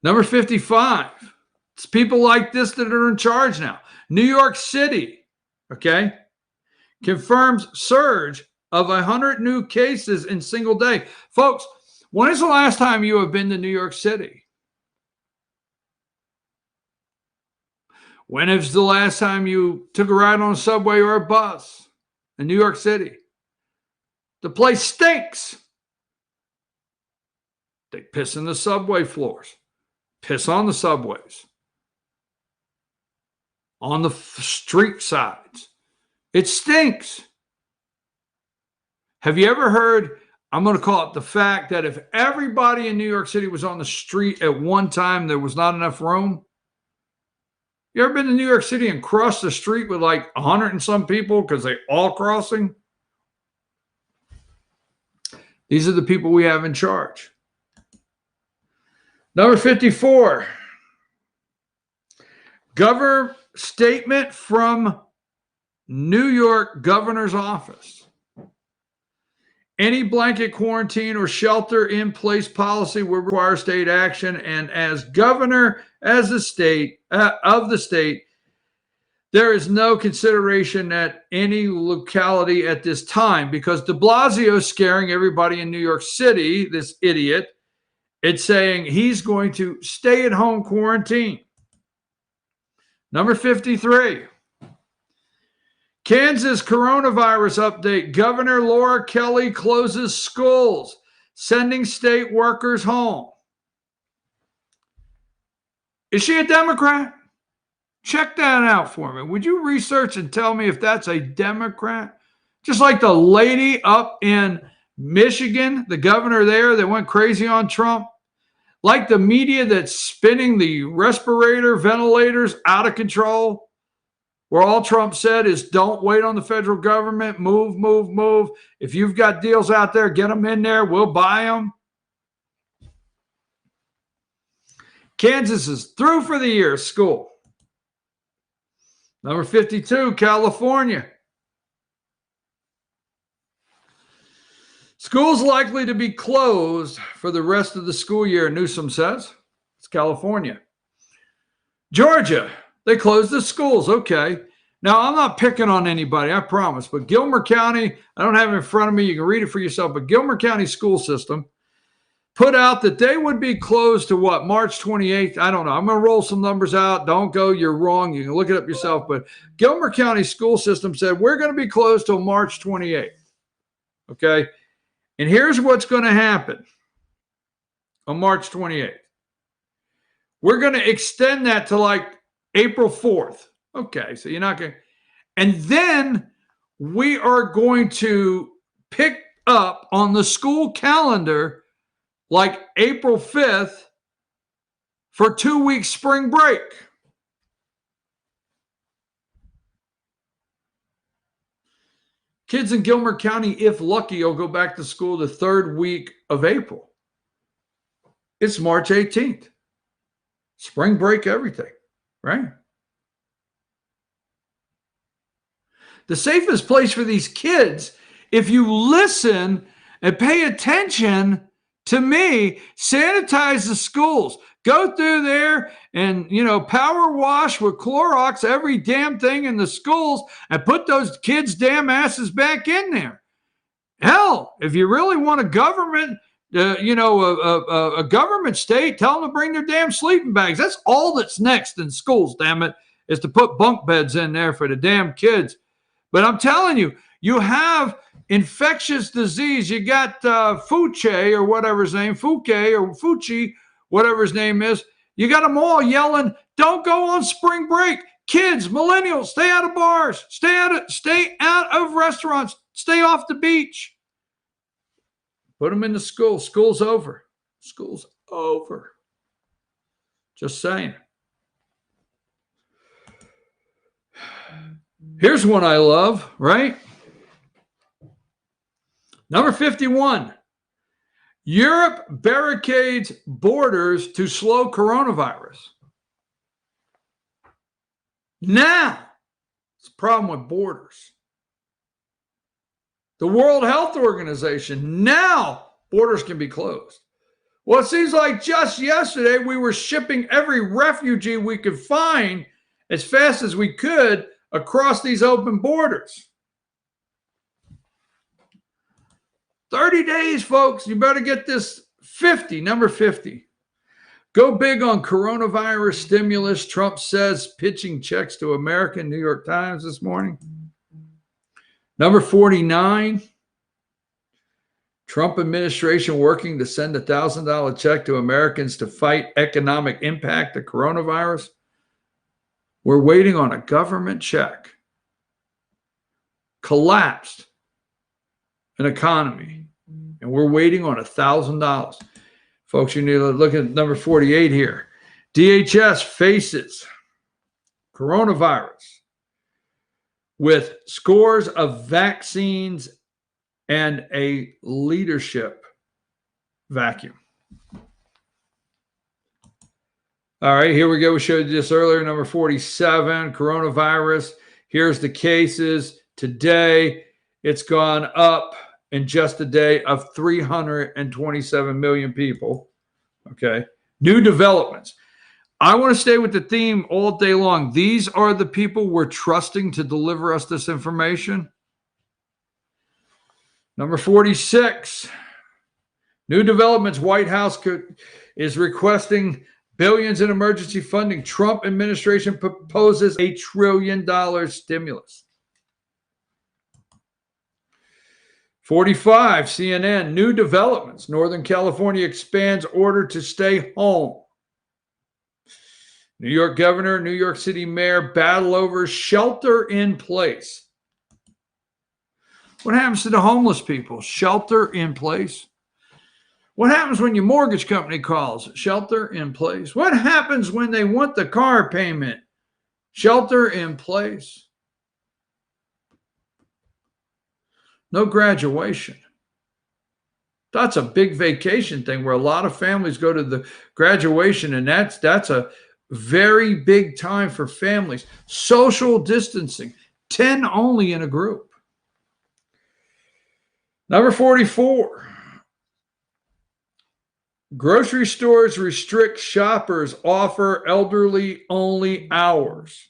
Speaker 1: Number 55. It's people like this that are in charge now. New York City, okay, confirms surge of 100 new cases in single day. Folks, when is the last time you have been to New York City? When is the last time you took a ride on a subway or a bus in New York City? The place stinks. They piss in the subway floors, piss on the subways, on the street sides. It stinks. Have you ever heard, I'm going to call it the fact that if everybody in New York City was on the street at one time, there was not enough room? You ever been to New York City and crossed the street with like 100 and some people because they all crossing? These are the people we have in charge. Number 54. Governor statement from New York governor's office. Any blanket quarantine or shelter in place policy will require state action. And as governor of the state, there is no consideration at any locality at this time because de Blasio is scaring everybody in New York City, this idiot. It's saying he's going to stay at home quarantine. Number 53. Kansas coronavirus update. Governor Laura Kelly closes schools, sending state workers home. Is she a Democrat? Check that out for me. Would you research and tell me if that's a Democrat? Just like the lady up in Michigan, the governor there that went crazy on Trump. Like the media that's spinning the respirator ventilators out of control. Where all Trump said is don't wait on the federal government. Move, move, move. If you've got deals out there, get them in there. We'll buy them. Kansas is through for the year, school. Number 52, California. Schools likely to be closed for the rest of the school year, Newsom says. It's California. Georgia. They closed the schools. Okay. Now, I'm not picking on anybody, I promise. But Gilmer County, I don't have it in front of me. You can read it for yourself. But Gilmer County school system put out that they would be closed to what, March 28th? I don't know. I'm going to roll some numbers out. Don't go. You're wrong. You can look it up yourself. But Gilmer County school system said we're going to be closed till March 28th. Okay. And here's what's going to happen on March 28th. We're going to extend that to like April 4th. Okay, so you're not going to. And then we are going to pick up on the school calendar like April 5th for 2 weeks spring break. Kids in Gilmer County, if lucky, will go back to school the third week of April. It's March 18th. Spring break, everything. Right? The safest place for these kids, if you listen and pay attention to me, sanitize the schools. Go through there and, power wash with Clorox every damn thing in the schools and put those kids' damn asses back in there. Hell, if you really want a government a government state, tell them to bring their damn sleeping bags. That's all that's next in schools, damn it, is to put bunk beds in there for the damn kids. But I'm telling you, you have infectious disease. You got Fauci or whatever his name, Fauci, whatever his name is. You got them all yelling, don't go on spring break. Kids, millennials, stay out of bars, stay out of restaurants, stay off the beach. Put them into school. School's over. School's over. Just saying. Here's one I love, right? Number 51. Europe barricades borders to slow coronavirus. Now, it's a problem with borders. The World Health Organization, now borders can be closed. Well, it seems like just yesterday we were shipping every refugee we could find as fast as we could across these open borders. 30 days, folks. You better get this 50, number 50. Go big on coronavirus stimulus, Trump says, pitching checks to America, New York Times this morning. Number 49, Trump administration working to send a $1,000 check to Americans to fight economic impact of coronavirus. We're waiting on a government check. Collapsed an economy, and we're waiting on $1,000. Folks, you need to look at number 48 here. DHS faces coronavirus with scores of vaccines and a leadership vacuum. All right, here we go. We showed you this earlier. Number 47, coronavirus. Here's the cases. Today, it's gone up in just a day of 327 million people. Okay. New developments. I want to stay with the theme all day long. These are the people we're trusting to deliver us this information. Number 46. New developments. White House is requesting billions in emergency funding. Trump administration proposes $1 trillion stimulus. 45, CNN, new developments. Northern California expands order to stay home. New York governor, New York City mayor battle over shelter in place. What happens to the homeless people? Shelter in place. What happens when your mortgage company calls? Shelter in place. What happens when they want the car payment? Shelter in place. No graduation. That's a big vacation thing where a lot of families go to the graduation, and that's a very big time for families. Social distancing, 10 only in a group. Number 44. Grocery stores restrict shoppers, offer elderly only hours.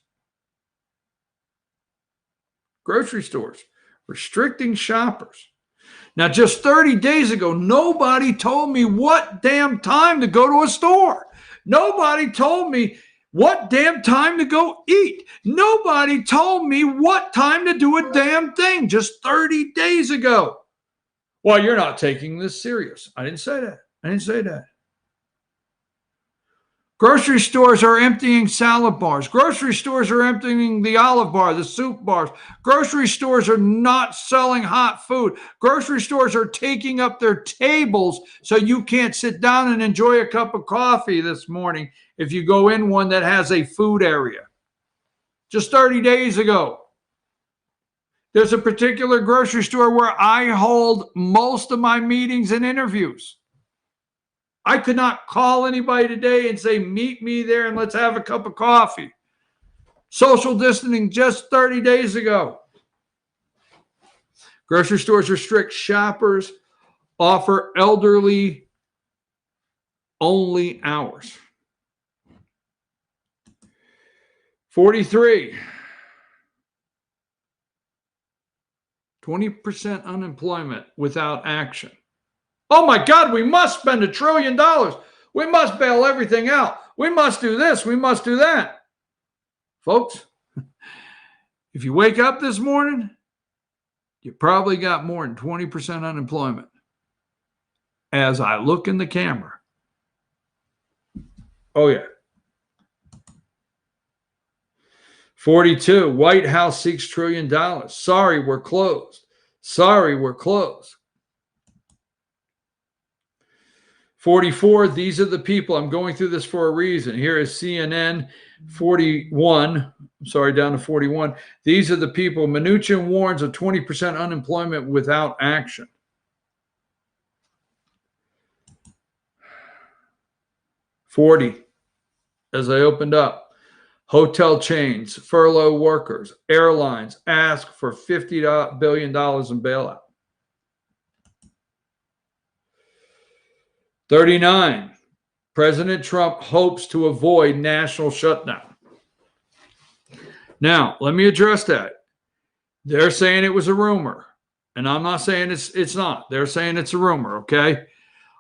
Speaker 1: Grocery stores restricting shoppers. Now, just 30 days ago, nobody told me what damn time to go to a store. Nobody told me what damn time to go eat. Nobody told me what time to do a damn thing just 30 days ago. Well, you're not taking this serious. I didn't say that. Grocery stores are emptying salad bars. Grocery stores are emptying the olive bar, the soup bars. Grocery stores are not selling hot food. Grocery stores are taking up their tables so you can't sit down and enjoy a cup of coffee this morning if you go in one that has a food area. Just 30 days ago. There's a particular grocery store where I hold most of my meetings and interviews. I could not call anybody today and say, meet me there and let's have a cup of coffee. Social distancing just 30 days ago. Grocery stores restrict shoppers, offer elderly only hours. 43. 20% unemployment without action. Oh my God, we must spend $1 trillion. We must bail everything out. We must do this. We must do that. Folks, if you wake up this morning, you probably got more than 20% unemployment. As I look in the camera. Oh yeah. 42, White House seeks $1 trillion. Sorry, we're closed. Sorry, we're closed. 44, these are the people. I'm going through this for a reason. Here is CNN. 41, sorry, down to 41. These are the people. Mnuchin warns of 20% unemployment without action. $40, as I opened up. Hotel chains, furlough workers, airlines ask for $50 billion in bailout. 39, President Trump hopes to avoid national shutdown. Now, let me address that. They're saying it was a rumor, and I'm not saying it's not. They're saying it's a rumor, okay?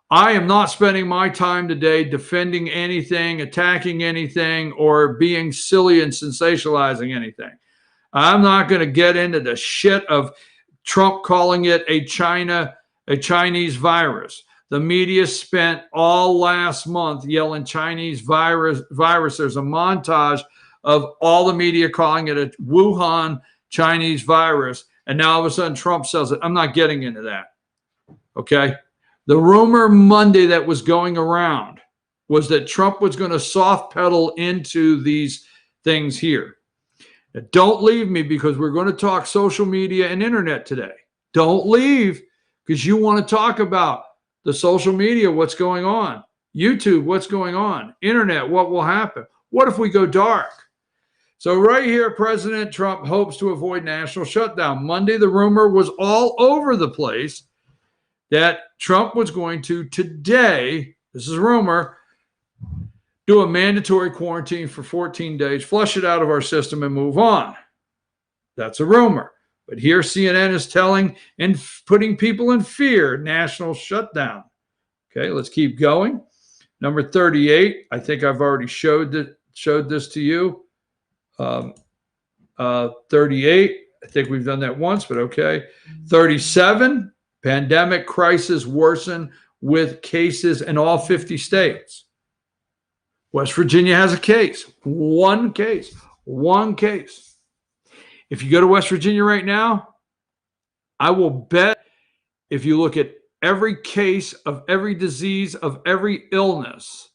Speaker 1: I am not spending my time today defending anything, attacking anything, or being silly and sensationalizing anything. I'm not going to get into the shit of Trump calling it a Chinese virus. The media spent all last month yelling Chinese virus. There's a montage of all the media calling it a Wuhan Chinese virus. And now all of a sudden Trump says it. I'm not getting into that. Okay. The rumor Monday that was going around was that Trump was going to soft pedal into these things here. Now, don't leave me, because we're going to talk social media and internet today. Don't leave, because you want to talk about the social media, what's going on, YouTube, what's going on, internet, what will happen? What if we go dark? So right here, President Trump hopes to avoid national shutdown. Monday, the rumor was all over the place that Trump was going to today, this is a rumor, do a mandatory quarantine for 14 days, flush it out of our system and move on. That's a rumor. But here CNN is telling and putting people in fear, national shutdown. Okay, let's keep going. Number 38, I think I've already showed this to you. 38, I think we've done that once, but okay. 37, pandemic crisis worsen with cases in all 50 states. West Virginia has a case, one case. If you go to West Virginia right now, I will bet if you look at every case of every disease, of every illness,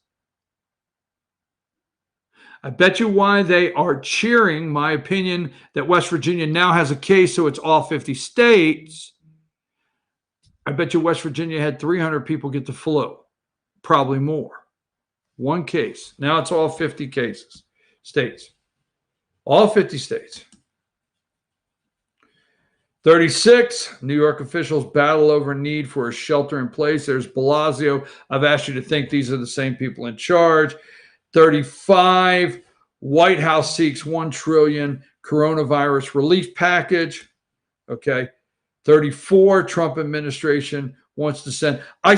Speaker 1: I bet you why they are cheering my opinion that West Virginia now has a case, so it's all 50 states. I bet you West Virginia had 300 people get the flu, probably more. One case. Now it's all 50 cases, states, all 50 states. 36, New York officials battle over need for a shelter in place. There's Blasio. I've asked you to think these are the same people in charge. 35, White House seeks $1 trillion coronavirus relief package. Okay. 34, Trump administration wants to send. I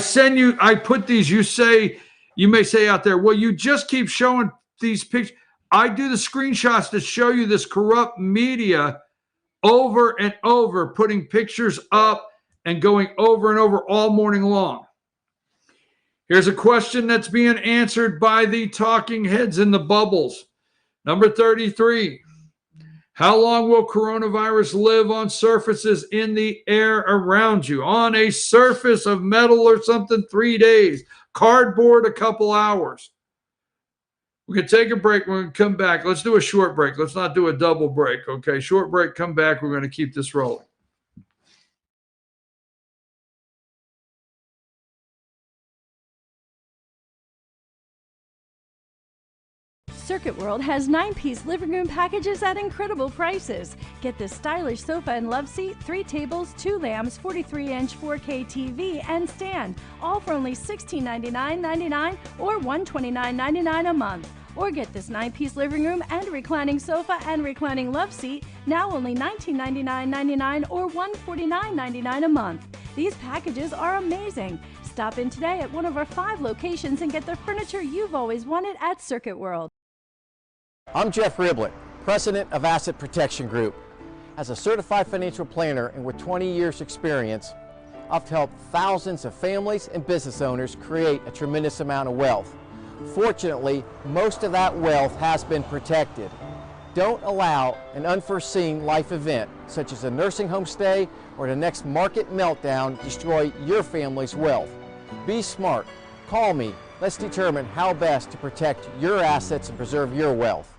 Speaker 1: put these, you may say out there, well, you just keep showing these pictures. I do the screenshots to show you this corrupt media over and over, putting pictures up and going over and over all morning long. Here's a question that's being answered by the talking heads in the bubbles. Number 33, how long will coronavirus live on surfaces in the air around you? On a surface of metal or something, 3 days. Cardboard, a couple hours. We can take a break. We're going to come back. Let's do a short break. Let's not do a double break, okay? Short break, come back. We're going to keep this rolling.
Speaker 9: Circuit World has 9-piece living room packages at incredible prices. Get this stylish sofa and love seat, 3 tables, 2 lamps, 43-inch 4K TV, and stand, all for only $1699.99 or $129.99 a month. Or get this 9-piece living room and reclining sofa and reclining love seat, now only $1999.99 or $149.99 a month. These packages are amazing. Stop in today at one of our 5 locations and get the furniture you've always wanted at Circuit World.
Speaker 10: I'm Jeff Riblett, president of Asset Protection Group. As a certified financial planner and with 20 years experience, I've helped thousands of families and business owners create a tremendous amount of wealth. Fortunately, most of that wealth has been protected. Don't allow an unforeseen life event, such as a nursing home stay or the next market meltdown, destroy your family's wealth. Be smart. Call me. Let's determine how best to protect your assets and preserve your wealth.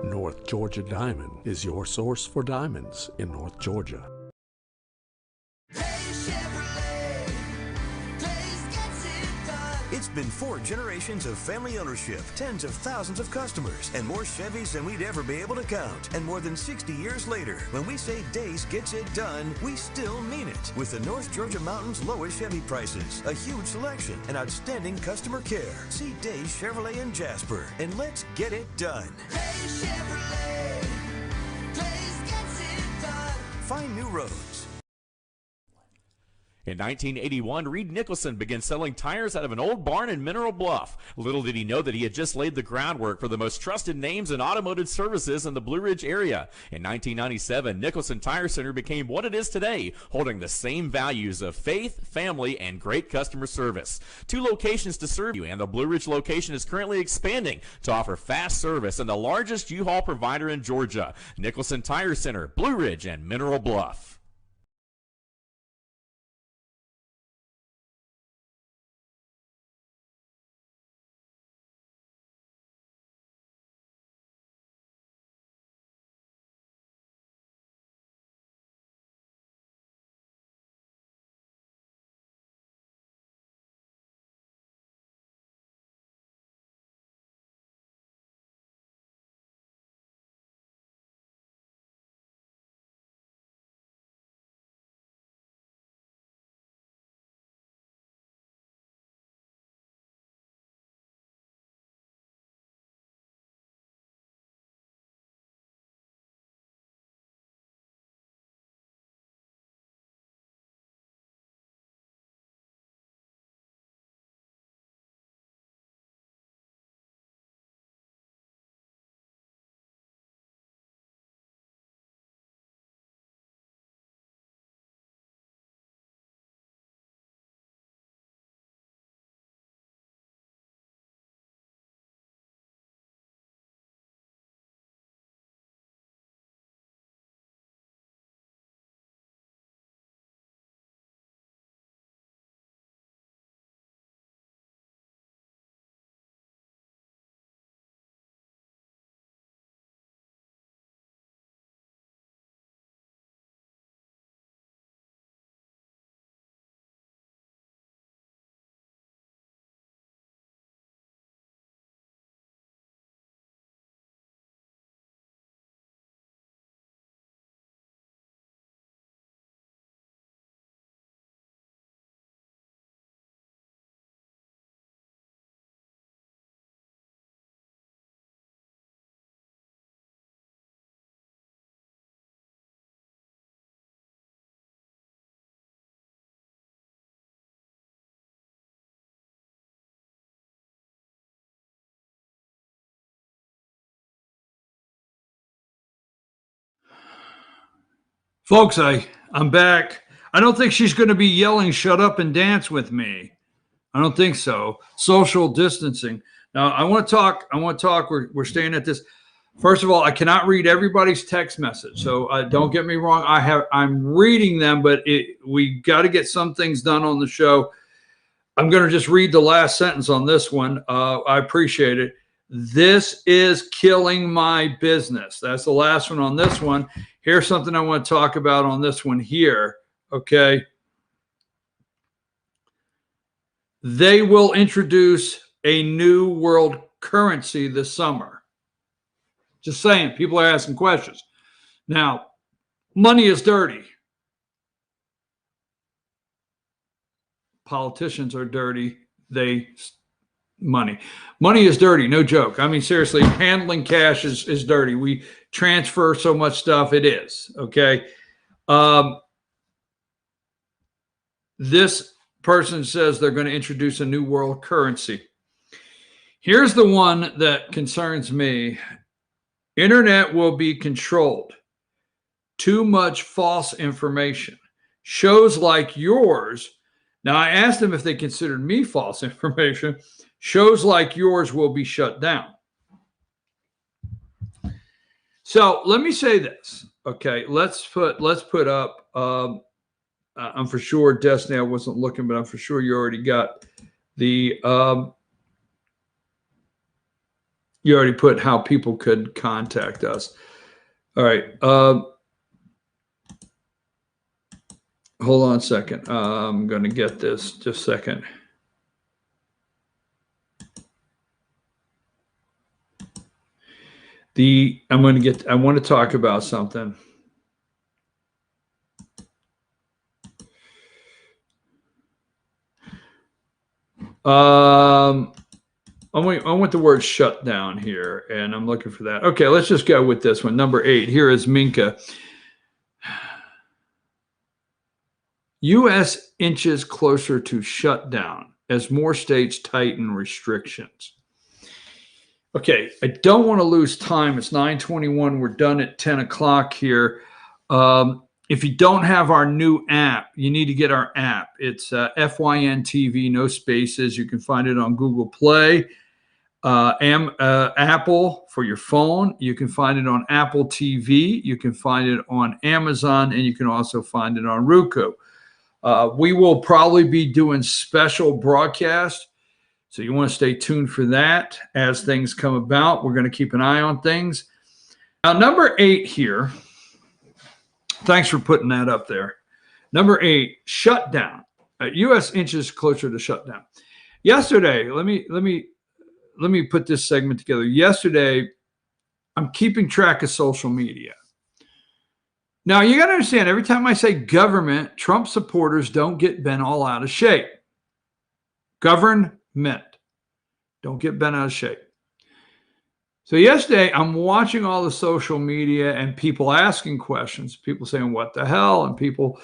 Speaker 6: North Georgia Diamond is your source for diamonds in North Georgia.
Speaker 11: It's been 4 generations of family ownership, tens of thousands of customers, and more Chevys than we'd ever be able to count. And more than 60 years later, when we say Days gets it done, we still mean it. With the North Georgia Mountains lowest Chevy prices, a huge selection, and outstanding customer care. See Days Chevrolet in Jasper, and let's get it done. Days Chevrolet. Days gets it done. Find new roads.
Speaker 12: In 1981, Reed Nicholson began selling tires out of an old barn in Mineral Bluff. Little did he know that he had just laid the groundwork for the most trusted names in automotive services in the Blue Ridge area. In 1997, Nicholson Tire Center became what it is today, holding the same values of faith, family, and great customer service. 2 locations to serve you, and the Blue Ridge location is currently expanding to offer fast service and the largest U-Haul provider in Georgia. Nicholson Tire Center, Blue Ridge, and Mineral Bluff.
Speaker 1: Folks, I'm back. I don't think she's going to be yelling, "Shut up and dance with me." I don't think so. Social distancing. Now, I want to talk. We're staying at this. First of all, I cannot read everybody's text message. So don't get me wrong. I'm reading them, but we got to get some things done on the show. I'm going to just read the last sentence on this one. I appreciate it. This is killing my business. That's the last one on this one. Here's something I want to talk about on this one here. Okay. They will introduce a new world currency this summer. Just saying, people are asking questions. Now, money is dirty. Politicians are dirty. Money is dirty, no joke. I mean, seriously, handling cash is dirty. We transfer so much stuff. It is, okay? This person says they're going to introduce a new world currency. Here's the one that concerns me. Internet will be controlled. Too much false information. Shows like yours. Now, I asked them if they considered me false information. Shows like yours will be shut down. So let me say this. Okay, let's put up. I'm for sure, Destiny, I wasn't looking, but I'm for sure you already got the. You already put how people could contact us. All right. Hold on a second. I'm going to get this. Just a second. I want to talk about something. I want the word shut down here, and I'm looking for that. Okay, let's just go with this one. Number 8. Here is Minka. U.S. inches closer to shutdown as more states tighten restrictions. Okay, I don't want to lose time. It's 9:21. We're done at 10 o'clock here. If you don't have our new app, you need to get our app. It's FYN TV, no spaces. You can find it on Google Play, Apple for your phone. You can find it on Apple TV. You can find it on Amazon, and you can also find it on Roku. We will probably be doing special broadcasts, so you want to stay tuned for that as things come about. We're going to keep an eye on things. Now, number 8 here. Thanks for putting that up there. Number 8, shutdown. U.S. inches closer to shutdown. Yesterday, let me put this segment together. Yesterday, I'm keeping track of social media. Now, you got to understand, every time I say government, Trump supporters don't get bent all out of shape. Government. Don't get bent out of shape. So yesterday, I'm watching all the social media and people asking questions, people saying, what the hell? And people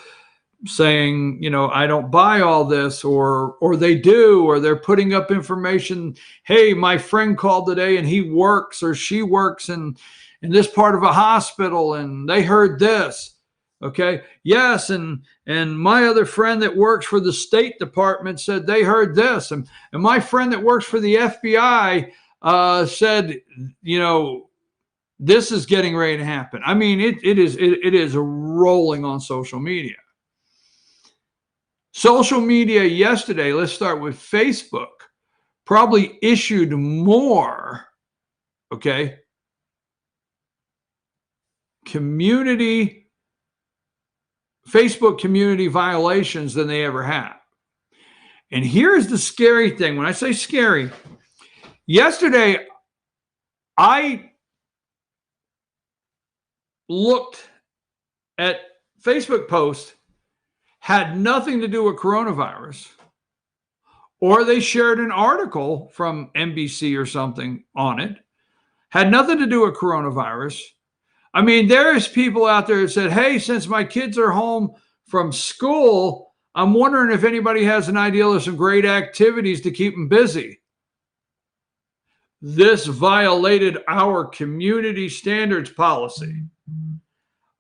Speaker 1: saying, you know, I don't buy all this, or they do, or they're putting up information. Hey, my friend called today and he works or she works in this part of a hospital and they heard this. Okay. Yes. And my other friend that works for the State Department said they heard this. And my friend that works for the FBI said, you know, this is getting ready to happen. I mean, it is rolling on social media. Social media yesterday, let's start with Facebook, probably issued more, okay, Facebook community violations than they ever have. And here's the scary thing. When I say scary, yesterday, I looked at Facebook posts, had nothing to do with coronavirus, or they shared an article from NBC or something on it, had nothing to do with coronavirus. I mean, there's people out there that said, hey, since my kids are home from school, I'm wondering if anybody has an idea of some great activities to keep them busy. This violated our community standards policy.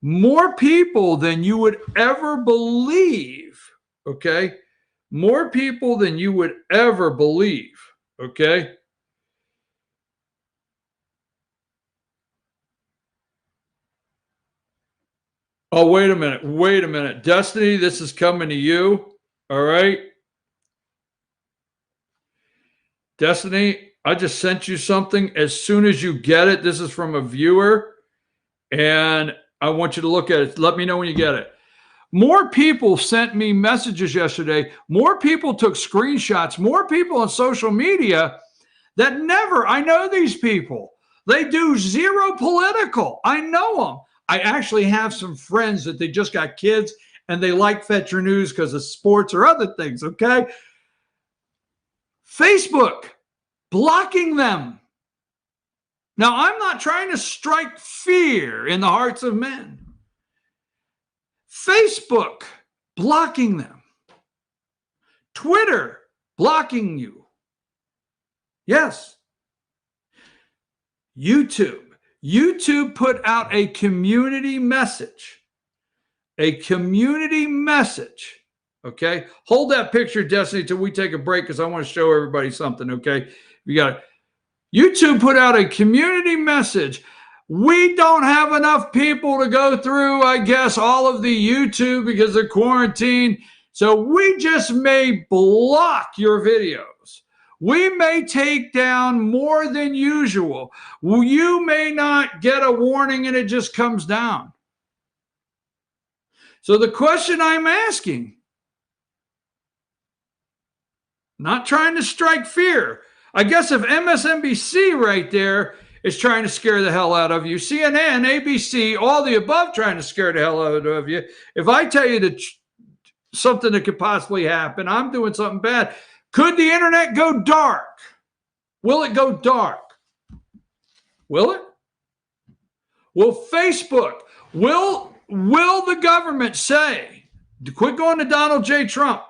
Speaker 1: More people than you would ever believe, okay? More people than you would ever believe, okay? Oh, wait a minute. Destiny, this is coming to you, all right? Destiny, I just sent you something. As soon as you get it, this is from a viewer, and I want you to look at it. Let me know when you get it. More people sent me messages yesterday. More people took screenshots. More people on social media that never, I know these people. They do zero political. I know them. I actually have some friends that they just got kids and they like Fetcher News because of sports or other things, okay? Facebook blocking them. Now, I'm not trying to strike fear in the hearts of men. Facebook blocking them. Twitter blocking you. Yes. YouTube. YouTube put out a community message. A community message. Okay. Hold that picture, Destiny, till we take a break because I want to show everybody something. Okay. You got it. YouTube put out a community message. We don't have enough people to go through, I guess, all of the YouTube because of quarantine. So we just may block your videos. We may take down more than usual. You may not get a warning and it just comes down. So the question I'm asking, not trying to strike fear. I guess if MSNBC right there is trying to scare the hell out of you, CNN, ABC, all the above trying to scare the hell out of you, if I tell you that something that could possibly happen, I'm doing something bad, could the internet go dark? Will it go dark? Will it? Will Facebook, will the government say, quit going to Donald J. Trump,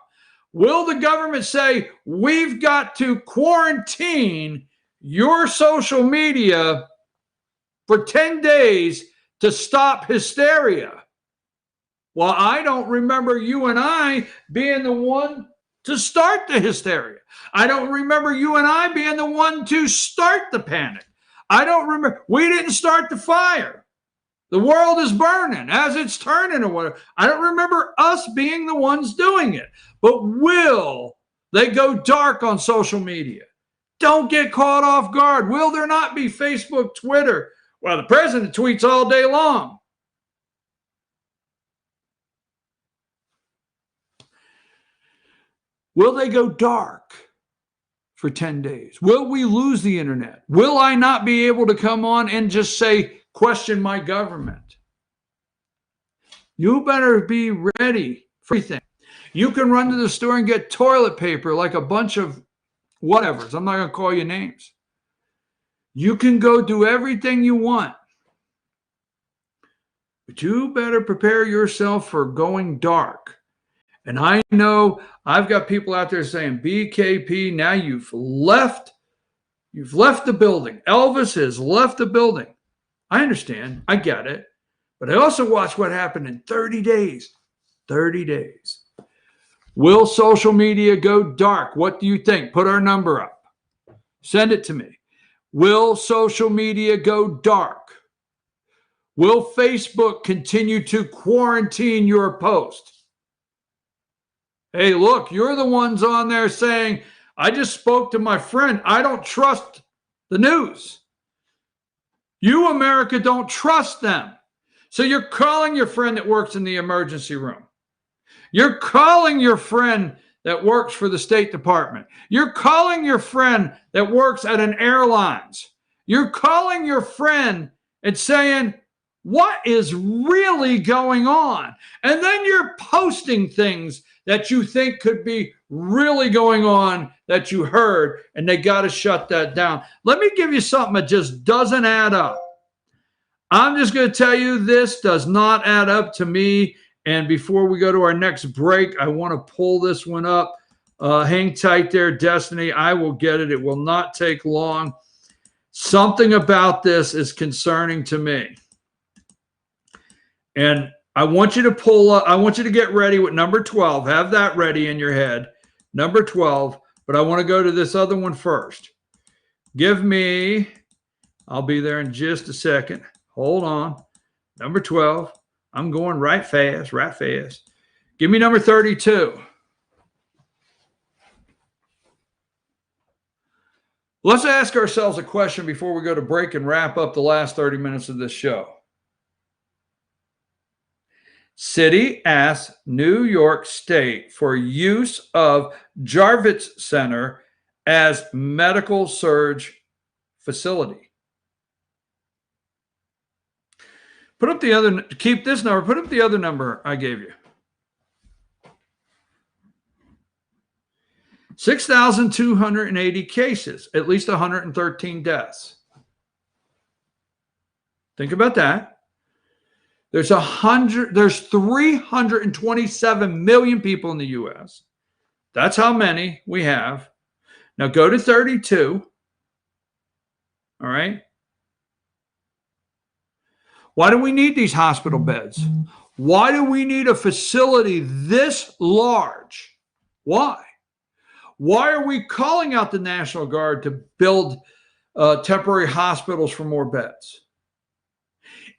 Speaker 1: will the government say, we've got to quarantine your social media for 10 days to stop hysteria? Well, I don't remember you and I being the one to start the hysteria. I don't remember you and I being the one to start the panic. I don't remember. We didn't start the fire. The world is burning as it's turning or whatever. I don't remember us being the ones doing it. But will they go dark on social media? Don't get caught off guard. Will there not be Facebook, Twitter? Well, the president tweets all day long. Will they go dark for 10 days? Will we lose the internet? Will I not be able to come on and just say, question my government? You better be ready for everything. You can run to the store and get toilet paper like a bunch of whatevers. I'm not going to call you names. You can go do everything you want. But you better prepare yourself for going dark. And I know I've got people out there saying, BKP, now you've left the building. Elvis has left the building. I understand. I get it. But I also watched what happened in 30 days. 30 days. Will social media go dark? What do you think? Put our number up. Send it to me. Will social media go dark? Will Facebook continue to quarantine your post? Hey, look, you're the ones on there saying, I just spoke to my friend. I don't trust the news. You, America, don't trust them. So you're calling your friend that works in the emergency room. You're calling your friend that works for the State Department. You're calling your friend that works at an airlines. You're calling your friend and saying, what is really going on? And then you're posting things that you think could be really going on that you heard, and they got to shut that down. Let me give you something that just doesn't add up. I'm just going to tell you this does not add up to me. And before we go to our next break, I want to pull this one up. Hang tight there, Destiny. I will get it. It will not take long. Something about this is concerning to me. And I want you to pull up, I want you to get ready with number 12. Have that ready in your head. Number 12. But I want to go to this other one first. Give me, I'll be there in just a second. Hold on. Number 12. I'm going right fast, right fast. Give me number 32. Let's ask ourselves a question before we go to break and wrap up the last 30 minutes of this show. City asks New York State for use of Javits Center as medical surge facility. Put up the other, keep this number, put up the other number I gave you. 6,280 cases, at least 113 deaths. Think about that. There's 327 million people in the U.S. That's how many we have. Now go to 32. All right. Why do we need these hospital beds? Why do we need a facility this large? Why? Why are we calling out the National Guard to build temporary hospitals for more beds?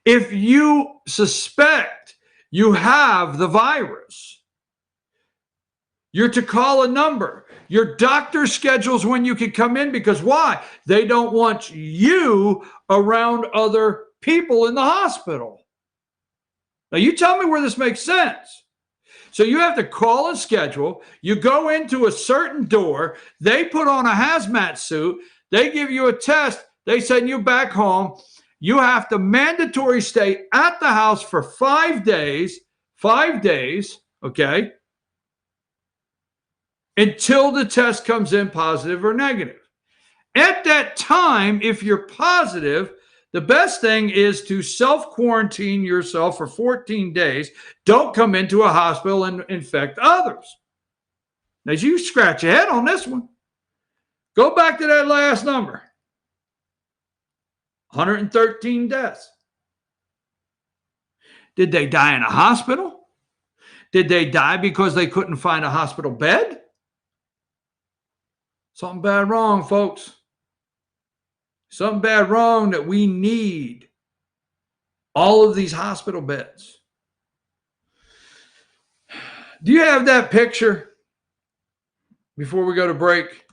Speaker 1: If you suspect you have the virus, you're to call a number. Your doctor schedules when you can come in, because why? They don't want you around other people in the hospital. Now, you tell me where this makes sense. So you have to call and schedule. You go into a certain door. They put on a hazmat suit. They give you a test. They send you back home. You have to mandatory stay at the house for 5 days, okay, until the test comes in positive or negative. At that time, if you're positive, the best thing is to self-quarantine yourself for 14 days. Don't come into a hospital and infect others. Now, you scratch your head on this one. Go back to that last number. 113 deaths. Did they die in a hospital? Did they die because they couldn't find a hospital bed? Something bad wrong, folks. Something bad wrong that we need all of these hospital beds. Do you have that picture before we go to break?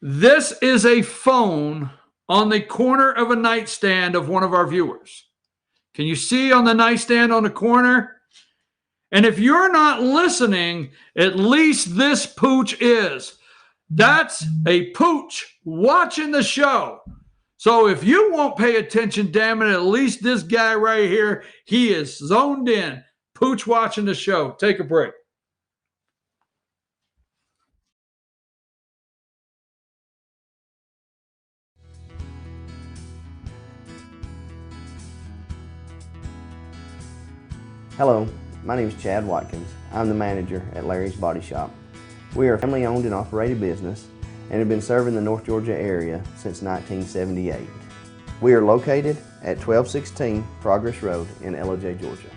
Speaker 1: This is a phone on the corner of a nightstand of one of our viewers. Can you see on the nightstand on the corner? And if you're not listening, at least this pooch is. That's a pooch watching the show. So if you won't pay attention, damn it, at least this guy right here, he is zoned in. Pooch watching the show. Take a break.
Speaker 5: Hello, my name is Chad Watkins. I'm the manager at Larry's Body Shop. We are a family-owned and operated business and have been serving the North Georgia area since 1978. We are located at 1216 Progress Road in LOJ, Georgia.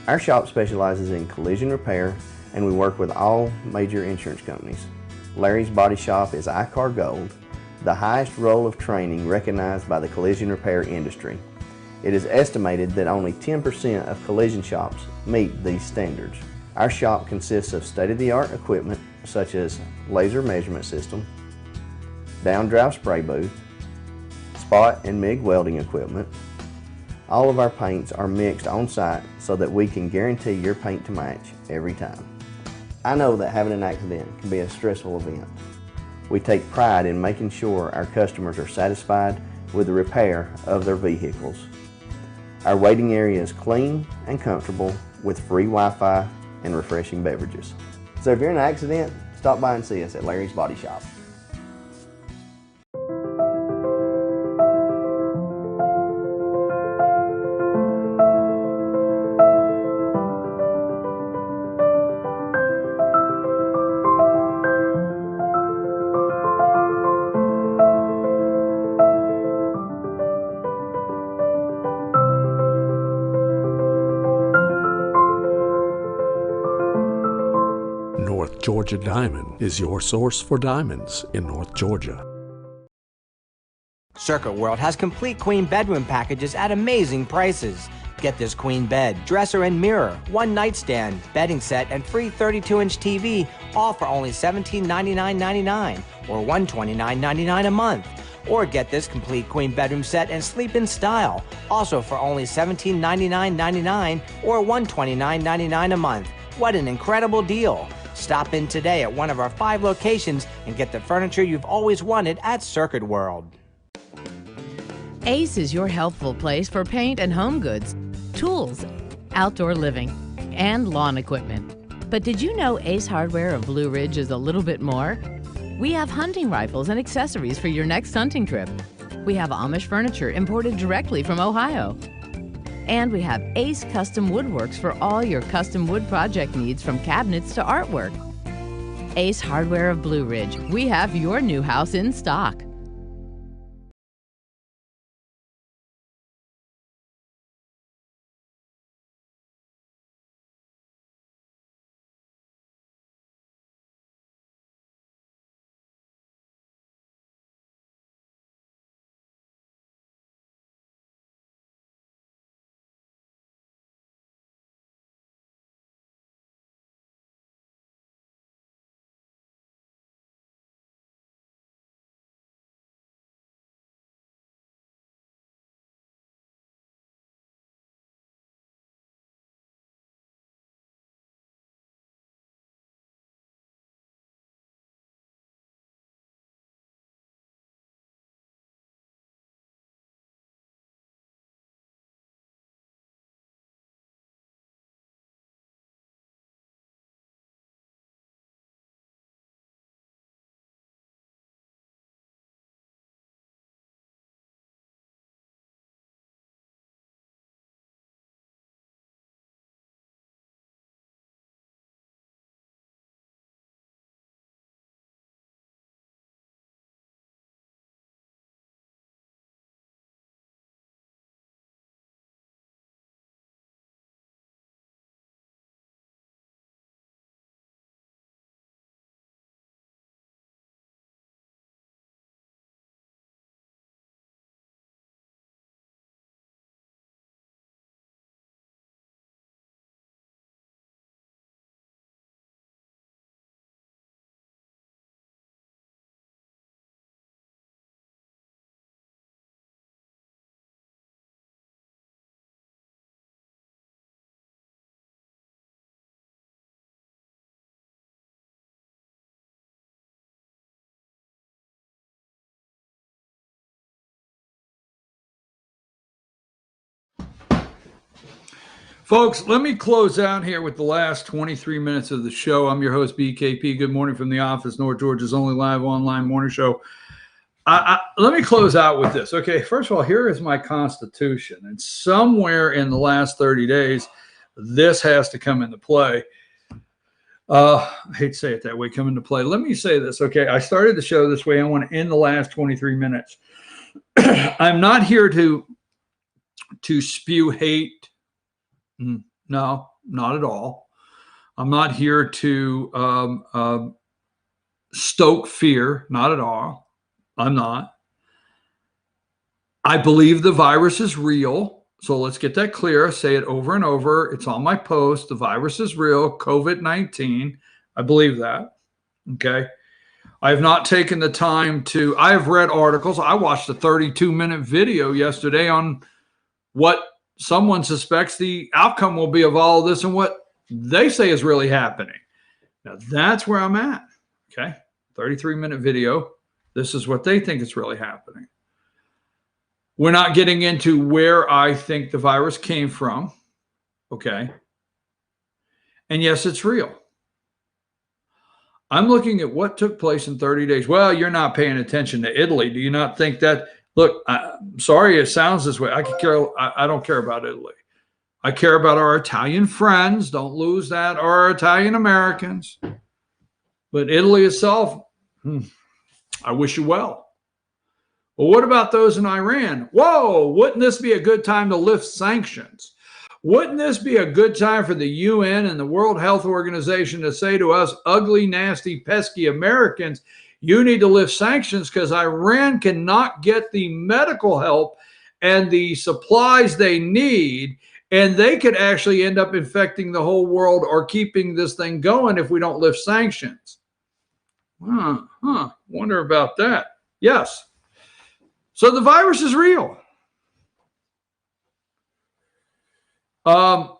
Speaker 5: Our shop specializes in collision repair, and we work with all major insurance companies. Larry's Body Shop is ICAR Gold, the highest role of training recognized by the collision repair industry. It is estimated that only 10% of collision shops meet these standards. Our shop consists of state-of-the-art equipment such as laser measurement system, down-drive spray booth, spot and MIG welding equipment. All of our paints are mixed on site so that we can guarantee your paint to match every time. I know that having an accident can be a stressful event. We take pride in making sure our customers are satisfied with the repair of their vehicles. Our waiting area is clean and comfortable with free Wi-Fi and refreshing beverages. So if you're in an accident, stop by and see us at Larry's Body Shop.
Speaker 6: North Georgia Diamond is your source for diamonds in North Georgia.
Speaker 7: Circuit World has complete queen bedroom packages at amazing prices. Get this queen bed, dresser and mirror, one nightstand, bedding set, and free 32-inch TV, all for only $1799.99 or $129.99 a month. Or get this complete queen bedroom set and sleep in style, also for only $1799.99 or $129.99 a month. What an incredible deal! Stop in today at one of our 5 locations and get the furniture you've always wanted at Circuit World.
Speaker 8: Ace is your helpful place for paint and home goods, tools, outdoor living, and lawn equipment. But did you know Ace Hardware of Blue Ridge is a little bit more? We have hunting rifles and accessories for your next hunting trip. We have Amish furniture imported directly from Ohio. And we have Ace Custom Woodworks for all your custom wood project needs, from cabinets to artwork. Ace Hardware of Blue Ridge. We have your new house in stock.
Speaker 1: Folks, let me close out here with the last 23 minutes of the show. I'm your host, BKP. Good morning from the office, North Georgia's only live online morning show. Let me close out with this. Okay, first of all, here is my Constitution. And somewhere in the last 30 days, this has to come into play. I hate to say it that way, come into play. Let me say this. Okay, I started the show this way. I want to end the last 23 minutes. I'm not here to spew hate. No, not at all. I'm not here to stoke fear. Not at all. I'm not. I believe the virus is real. So let's get that clear. Say it over and over. It's on my post. The virus is real. COVID-19. I believe that. Okay. I have not taken the time to, I have read articles. I watched a 32-minute video yesterday on what someone suspects the outcome will be of all of this and what they say is really happening. Now that's where I'm at. Okay. 33-minute video. This is what they think is really happening. We're not getting into where I think the virus came from. Okay. And yes, it's real. I'm looking at what took place in 30 days. Well, you're not paying attention to Italy. Do you not think that? Look, I'm sorry it sounds this way. I don't care about Italy. I care about our Italian friends. Don't lose that. Our Italian Americans. But Italy itself, I wish you well. Well, what about those in Iran? Whoa, wouldn't this be a good time to lift sanctions? Wouldn't this be a good time for the UN and the World Health Organization to say to us, ugly, nasty, pesky Americans, you need to lift sanctions because Iran cannot get the medical help and the supplies they need, and they could actually end up infecting the whole world or keeping this thing going if we don't lift sanctions. Wonder about that. Yes. So the virus is real. What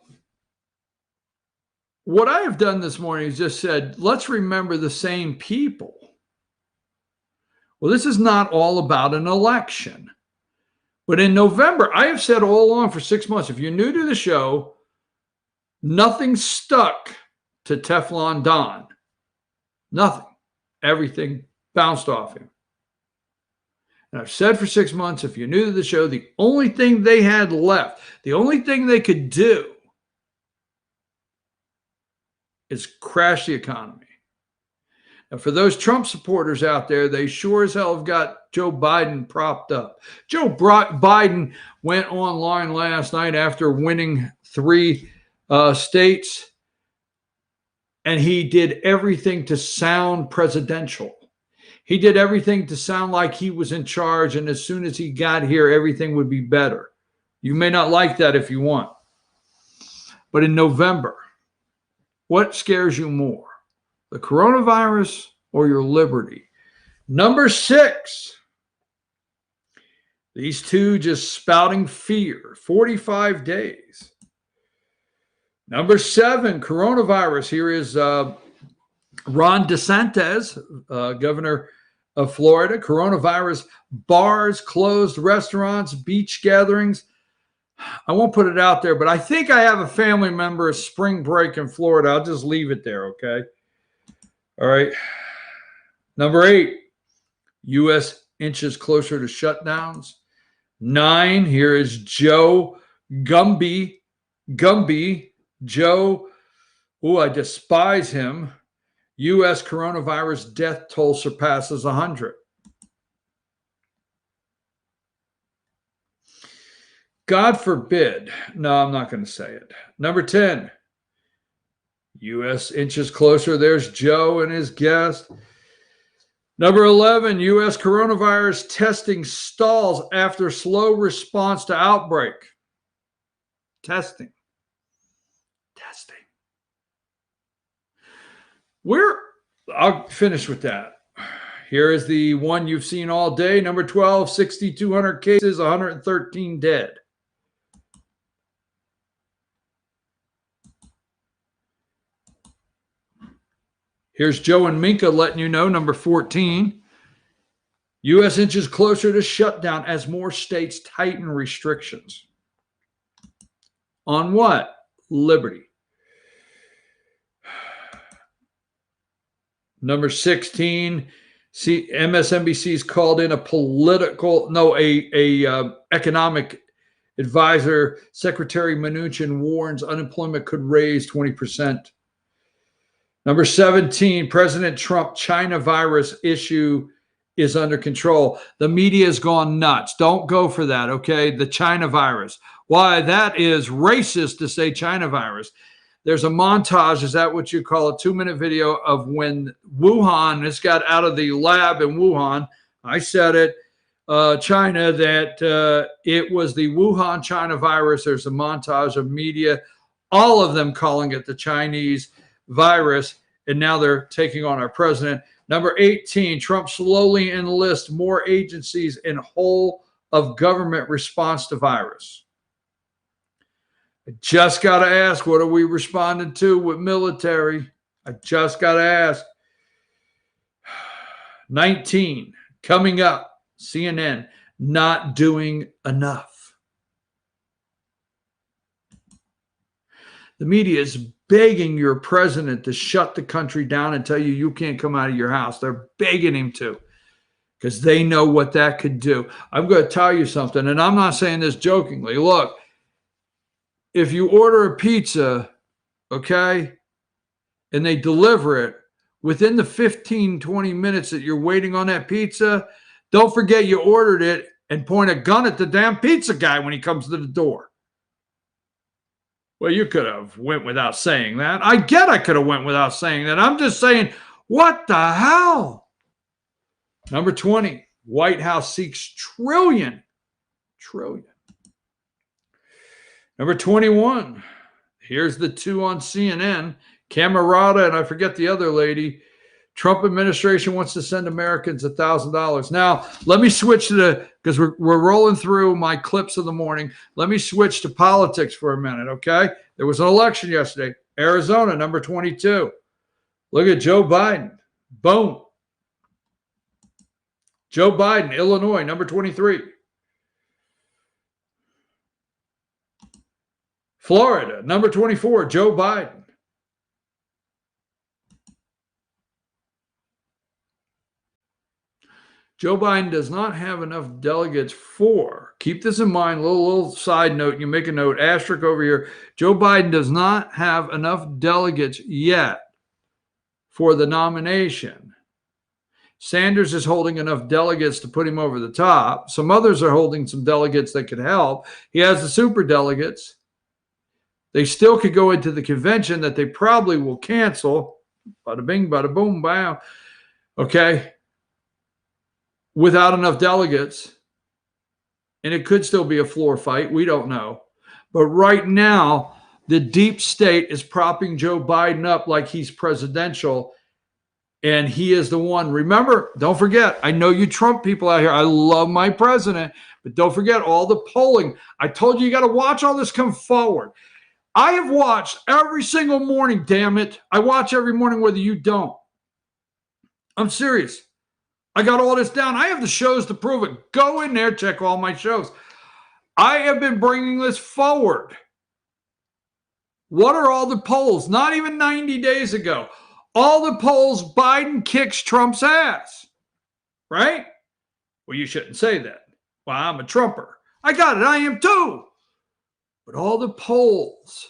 Speaker 1: I have done this morning is just said, let's remember the same people. Well, this is not all about an election. But in November, I have said all along for 6 months, if you're new to the show, nothing stuck to Teflon Don. Nothing. Everything bounced off him. And I've said for 6 months, if you're new to the show, the only thing they had left, the only thing they could do is crash the economy. Now, for those Trump supporters out there, they sure as hell have got Joe Biden propped up. Joe Biden went online last night after winning 3 states, and he did everything to sound presidential. He did everything to sound like he was in charge, and as soon as he got here, everything would be better. You may not like that if you want. But in November, what scares you more? The coronavirus or your liberty? Number 6. These two just spouting fear. 45 days. Number 7, coronavirus. Here is Ron DeSantis, governor of Florida. Coronavirus, bars closed, restaurants, beach gatherings. I won't put it out there, but I think I have a family member of spring break in Florida. I'll just leave it there, okay? All right. Number 8, U.S. inches closer to shutdowns. 9, here is Joe Gumby. Joe, I despise him. U.S. coronavirus death toll surpasses 100. God forbid. No, I'm not going to say it. Number 10, U.S. inches closer. There's Joe and his guest. Number 11, U.S. coronavirus testing stalls after slow response to outbreak. Testing. I'll finish with that. Here is the one you've seen all day. Number 12, 6,200 cases, 113 dead. Here's Joe and Minka letting you know. Number 14, U.S. inches closer to shutdown as more states tighten restrictions. On what? Liberty. Number 16, MSNBC's called in economic advisor. Secretary Mnuchin warns unemployment could raise 20%. Number 17, President Trump, China virus issue is under control. The media has gone nuts. Don't go for that, okay? The China virus. Why, that is racist to say China virus. There's a montage, is that what you call a 2-minute video of when Wuhan, this got out of the lab in Wuhan, I said it, China, that it was the Wuhan China virus. There's a montage of media, all of them calling it the Chinese virus, and now they're taking on our president. Number 18, Trump slowly enlists more agencies in whole of government response to virus. I just got to ask, what are we responding to with military? I just got to ask. 19, coming up, CNN, not doing enough. The media is begging your president to shut the country down and tell you you can't come out of your house. They're begging him to because they know what that could do. I'm going to tell you something, and I'm not saying this jokingly. Look, if you order a pizza, okay, and they deliver it, within the 15, 20 minutes that you're waiting on that pizza, don't forget you ordered it and point a gun at the damn pizza guy when he comes to the door. Well, you could have went without saying that. I get I could have went without saying that. I'm just saying, what the hell? Number 20, White House seeks trillion. Number 21, here's the two on CNN, Camarada, and I forget the other lady. Trump administration wants to send Americans $1,000. Now, let me switch to because we're rolling through my clips of the morning. Let me switch to politics for a minute, okay? There was an election yesterday. Arizona, number 22. Look at Joe Biden. Boom. Joe Biden, Illinois, number 23. Florida, number 24, Joe Biden. Joe Biden does not have enough delegates for, keep this in mind, little side note, you make a note, asterisk over here. Joe Biden does not have enough delegates yet for the nomination. Sanders is holding enough delegates to put him over the top. Some others are holding some delegates that could help. He has the super delegates. They still could go into the convention that they probably will cancel. Bada bing, bada boom, bam. Okay. Without enough delegates. And it could still be a floor fight. We don't know. But right now, the deep state is propping Joe Biden up like he's presidential. And he is the one. Remember, don't forget, I know you Trump people out here. I love my president. But don't forget all the polling. I told you got to watch all this come forward. I have watched every single morning, damn it. I watch every morning whether you don't. I'm serious. I got all this down. I have the shows to prove it. Go in there, check all my shows. I have been bringing this forward. What are all the polls? Not even 90 days ago. All the polls, Biden kicks Trump's ass. Right? Well, you shouldn't say that. Well, I'm a Trumper. I got it. I am too. But all the polls,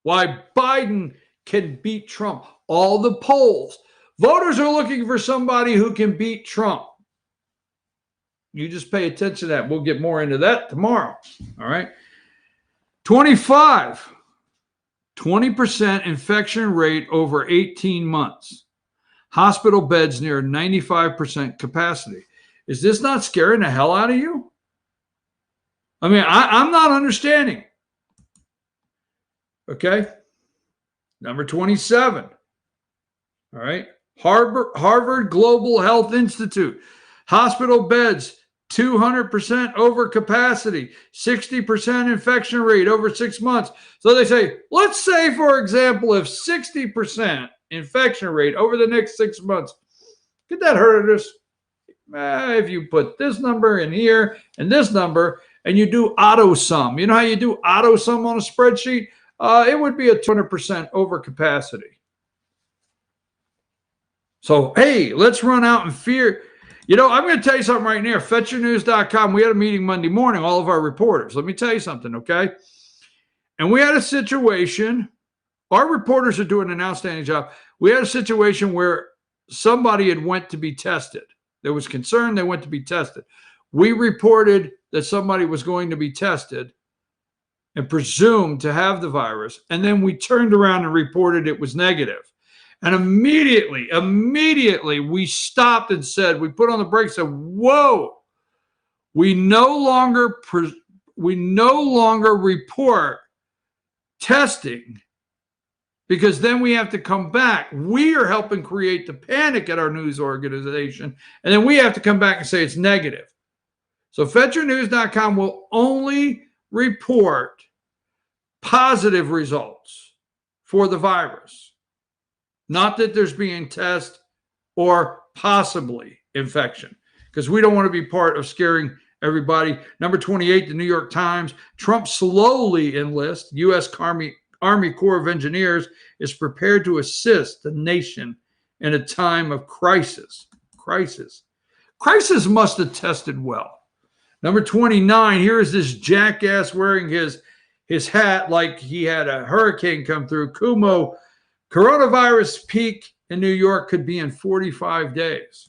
Speaker 1: why Biden can beat Trump, all the polls, voters are looking for somebody who can beat Trump. You just pay attention to that. We'll get more into that tomorrow. All right. 20% infection rate over 18 months. Hospital beds near 95% capacity. Is this not scaring the hell out of you? I mean, I'm not understanding. Okay. Number 27. All right. Harvard Global Health Institute. Hospital beds, 200% over capacity, 60% infection rate over 6 months. So they say, let's say, for example, if 60% infection rate over the next 6 months, could that hurt us? If you put this number in here and this number and you do auto sum, you know how you do auto sum on a spreadsheet? It would be a 200% over capacity. So, hey, let's run out and fear. You know, I'm going to tell you something right now. FetchYourNews.com, we had a meeting Monday morning, all of our reporters. Let me tell you something, okay? And we had a situation. Our reporters are doing an outstanding job. We had a situation where somebody had went to be tested. There was concern they went to be tested. We reported that somebody was going to be tested and presumed to have the virus. And then we turned around and reported it was negative. And immediately, we stopped and said, we put on the brakes and said, whoa, we no longer report testing because then we have to come back. We are helping create the panic at our news organization. And then we have to come back and say it's negative. So FetchYourNews.com will only report positive results for the virus. Not that there's being test or possibly infection, because we don't want to be part of scaring everybody. Number 28, the New York Times. Trump slowly enlists U.S. Army Corps of Engineers is prepared to assist the nation in a time of crisis. Crisis must have tested well. Number 29, here is this jackass wearing his hat like he had a hurricane come through. Cuomo, coronavirus peak in New York could be in 45 days.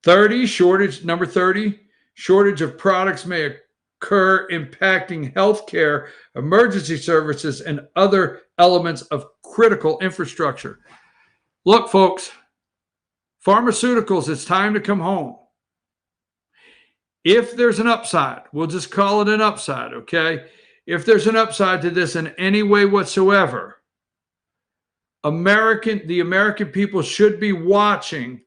Speaker 1: 30, shortage. Number 30, shortage of products may occur impacting healthcare, emergency services, and other elements of critical infrastructure. Look, folks, pharmaceuticals, it's time to come home. If there's an upside, we'll just call it an upside, okay? If there's an upside to this in any way whatsoever, the American people should be watching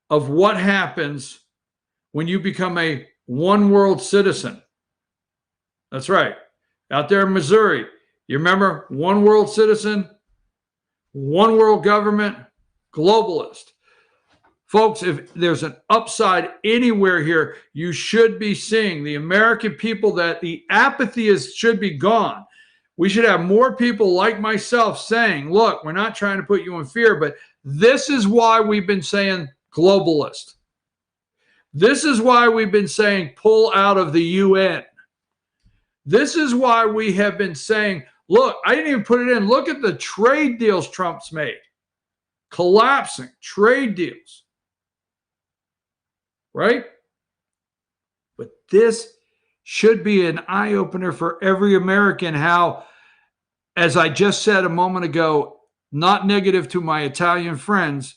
Speaker 1: of what happens when you become a one world citizen. That's right. Out there in Missouri, you remember one world citizen, one world government, globalist. Folks, if there's an upside anywhere here, you should be seeing the American people that the apathy should be gone. We should have more people like myself saying, look, we're not trying to put you in fear, but this is why we've been saying globalist. This is why we've been saying pull out of the UN. This is why we have been saying, look, I didn't even put it in. Look at the trade deals Trump's made. Collapsing trade deals. Right? But this should be an eye-opener for every American how, as I just said a moment ago, not negative to my Italian friends,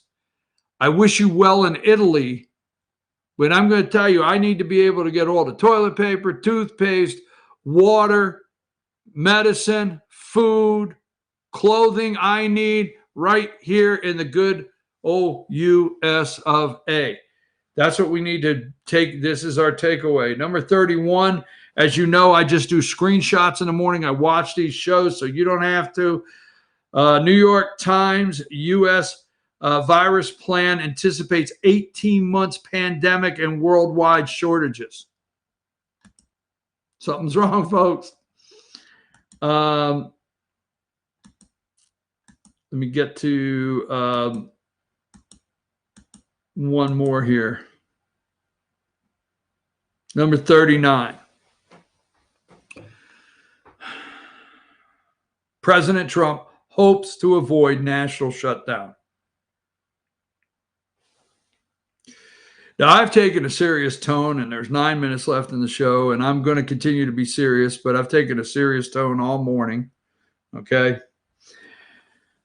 Speaker 1: I wish you well in Italy, but I'm going to tell you, I need to be able to get all the toilet paper, toothpaste, water, medicine, food, clothing I need right here in the good old US of A. That's what we need to take. This is our takeaway. Number 31, as you know, I just do screenshots in the morning. I watch these shows, so you don't have to. New York Times, U.S. Virus plan anticipates 18 months pandemic and worldwide shortages. Something's wrong, folks. Let me get to one more here. Number 39. President Trump hopes to avoid national shutdown. Now, I've taken a serious tone, and there's 9 minutes left in the show, and I'm going to continue to be serious, but I've taken a serious tone all morning. Okay?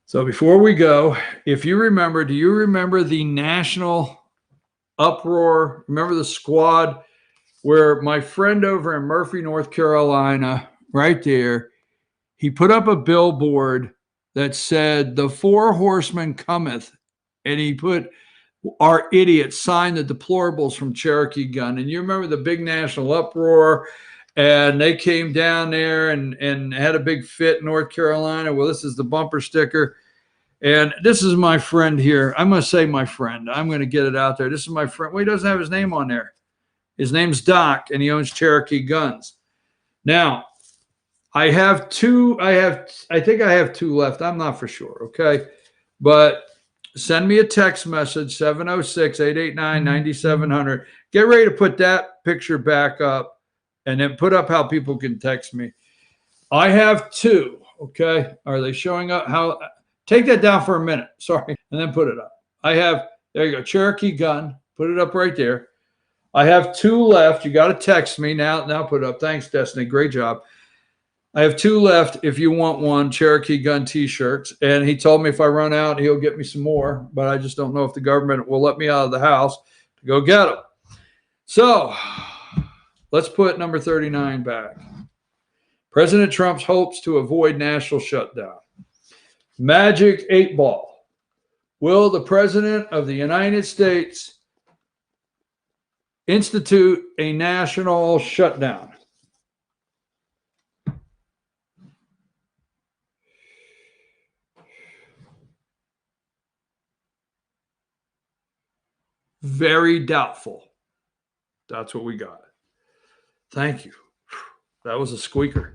Speaker 1: So before we go, if you remember, do you remember the national uproar? Remember the squad where my friend over in Murphy, North Carolina, right there, he put up a billboard that said, "The four horsemen cometh," and he put, "Our idiots sign the deplorables from Cherokee Gun." And you remember the big national uproar, and they came down there and had a big fit in North Carolina. Well, this is the bumper sticker. And this is my friend here. I'm going to say my friend. I'm going to get it out there. This is my friend. Well, he doesn't have his name on there. His name's Doc, and he owns Cherokee Guns. Now, I have two. I think I have two left. I'm not for sure. Okay. But send me a text message, 706-889-9700. Get ready to put that picture back up, and then put up how people can text me. I have two. Okay. Are they showing up? How? Take that down for a minute. Sorry. And then put it up. I have, there you go, Cherokee Gun. Put it up right there. I have two left. You got to text me now. Now put it up. Thanks, Destiny. Great job. I have two left if you want one, Cherokee Gun t-shirts. And he told me if I run out, he'll get me some more. But I just don't know if the government will let me out of the house to go get them. So let's put number 39 back. President Trump's hopes to avoid national shutdown. Magic 8 ball. Will the President of the United States institute a national shutdown? Very doubtful. That's what we got. Thank you. That was a squeaker.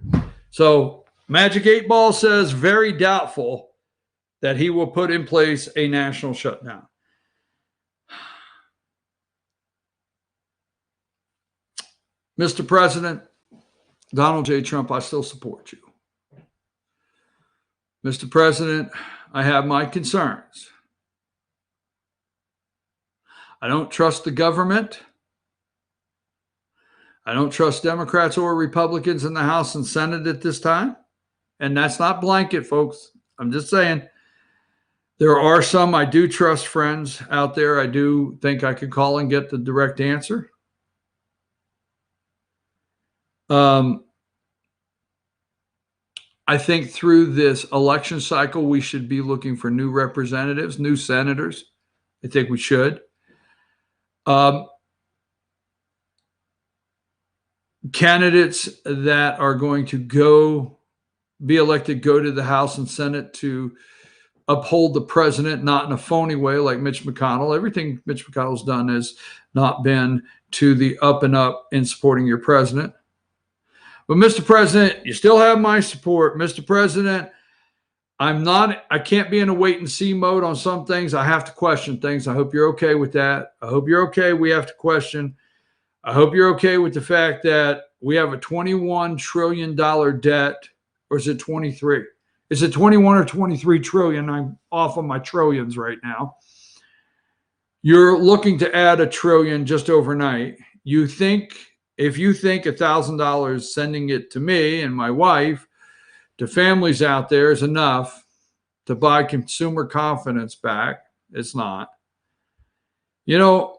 Speaker 1: So Magic 8 ball says very doubtful that he will put in place a national shutdown. Mr. President, Donald J. Trump, I still support you. Mr. President, I have my concerns. I don't trust the government. I don't trust Democrats or Republicans in the House and Senate at this time. And that's not blanket, folks. I'm just saying. There are some I do trust friends out there. I do think I could call and get the direct answer. I think through this election cycle, we should be looking for new representatives, new senators. I think we should. Candidates that are going to be elected, go to the House and Senate to uphold the president, not in a phony way like Mitch McConnell. Everything Mitch McConnell's done has not been to the up and up in supporting your president. But Mr. President, you still have my support. Mr. President, I can't be in a wait and see mode on some things. I have to question things. I hope you're okay with that. I hope you're okay. We have to question. I hope you're okay with the fact that we have a $21 trillion debt, or is it 23? Is it 21 or 23 trillion? I'm off on my trillions right now. You're looking to add $1 trillion just overnight. You think, if you think $1,000 sending it to me and my wife, to families out there, is enough to buy consumer confidence back, it's not. You know,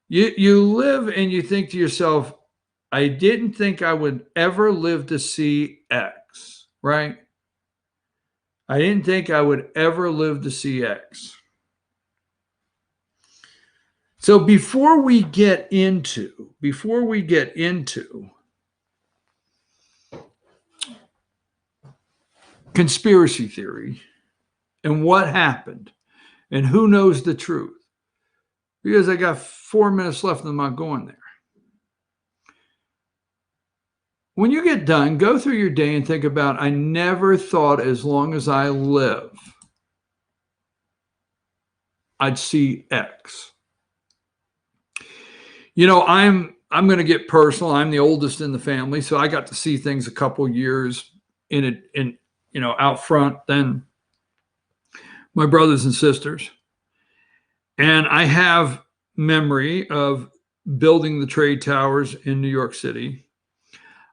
Speaker 1: you live and you think to yourself, I didn't think I would ever live to see X, right? I didn't think I would ever live to see X. So before we get into conspiracy theory and what happened and who knows the truth, because I got 4 minutes left and I'm not going there. When you get done, go through your day and think about, I never thought as long as I live, I'd see X. You know, I'm going to get personal. I'm the oldest in the family, so I got to see things a couple years out front than my brothers and sisters. And I have memory of building the trade towers in New York City.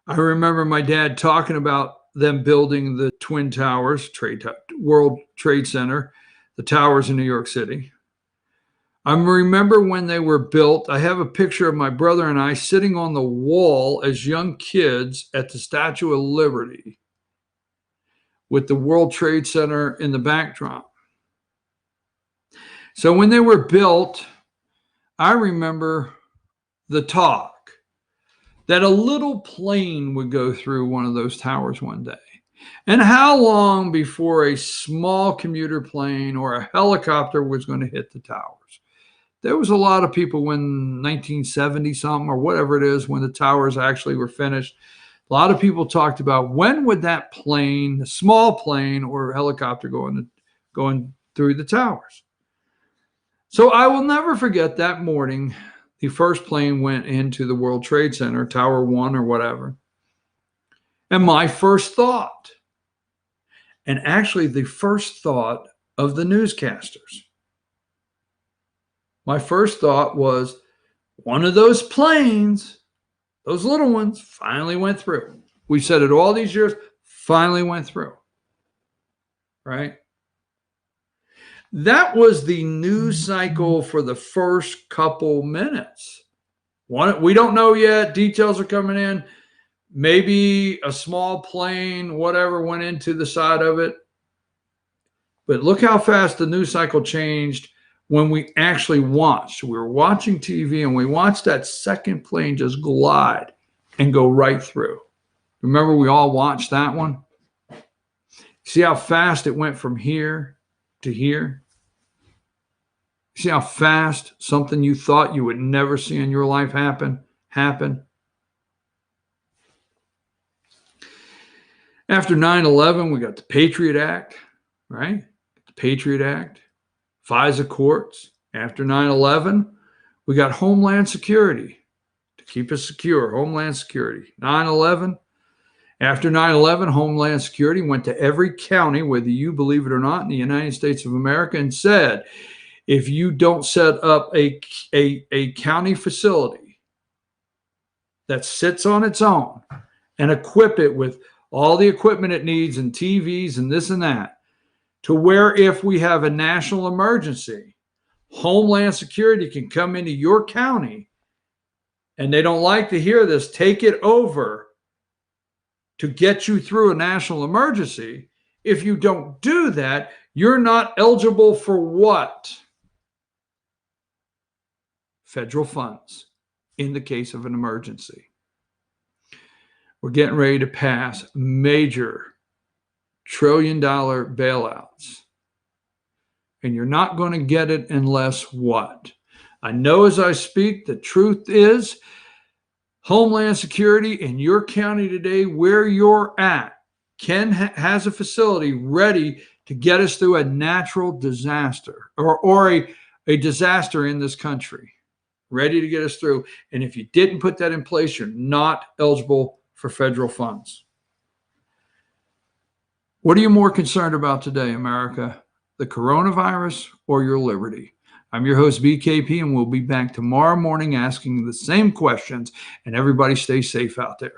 Speaker 1: I remember my dad talking about them building the Twin Towers, World Trade Center, the towers in New York City. I remember when they were built. I have a picture of my brother and I sitting on the wall as young kids at the Statue of Liberty with the World Trade Center in the backdrop. So when they were built, I remember the talk that a little plane would go through one of those towers one day. And how long before a small commuter plane or a helicopter was going to hit the towers? There was a lot of people when 1970 something or whatever it is, when the towers actually were finished, a lot of people talked about when would that plane, the small plane or helicopter going through the towers. So I will never forget that morning. The first plane went into the World Trade Center, Tower 1 or whatever. And my first thought, and actually the first thought of the newscasters, my first thought was one of those planes, those little ones, finally went through. We said it all these years, finally went through, right? That was the news cycle for the first couple minutes. We don't know yet. Details are coming in. Maybe a small plane, whatever, went into the side of it. But look how fast the news cycle changed when we actually watched. We were watching TV and we watched that second plane just glide and go right through. Remember, we all watched that one? See how fast it went from here to here? See how fast something you thought you would never see in your life happened? After 9/11, we got the Patriot Act, right? The Patriot Act, FISA courts. After 9/11, we got Homeland Security to keep us secure, Homeland Security. 9/11. After 9/11, Homeland Security went to every county, whether you believe it or not, in the United States of America and said, if you don't set up a county facility that sits on its own and equip it with all the equipment it needs and TVs and this and that, to where if we have a national emergency, Homeland Security can come into your county, and they don't like to hear this, take it over to get you through a national emergency. If you don't do that, you're not eligible for what? Federal funds in the case of an emergency. We're getting ready to pass major trillion-dollar bailouts. And you're not going to get it unless what? I know as I speak, the truth is Homeland Security in your county today, where you're at, has a facility ready to get us through a natural disaster or a disaster in this country, ready to get us through. And if you didn't put that in place, you're not eligible for federal funds. What are you more concerned about today, America? The coronavirus or your liberty? I'm your host, BKP, and we'll be back tomorrow morning asking the same questions. And everybody stay safe out there.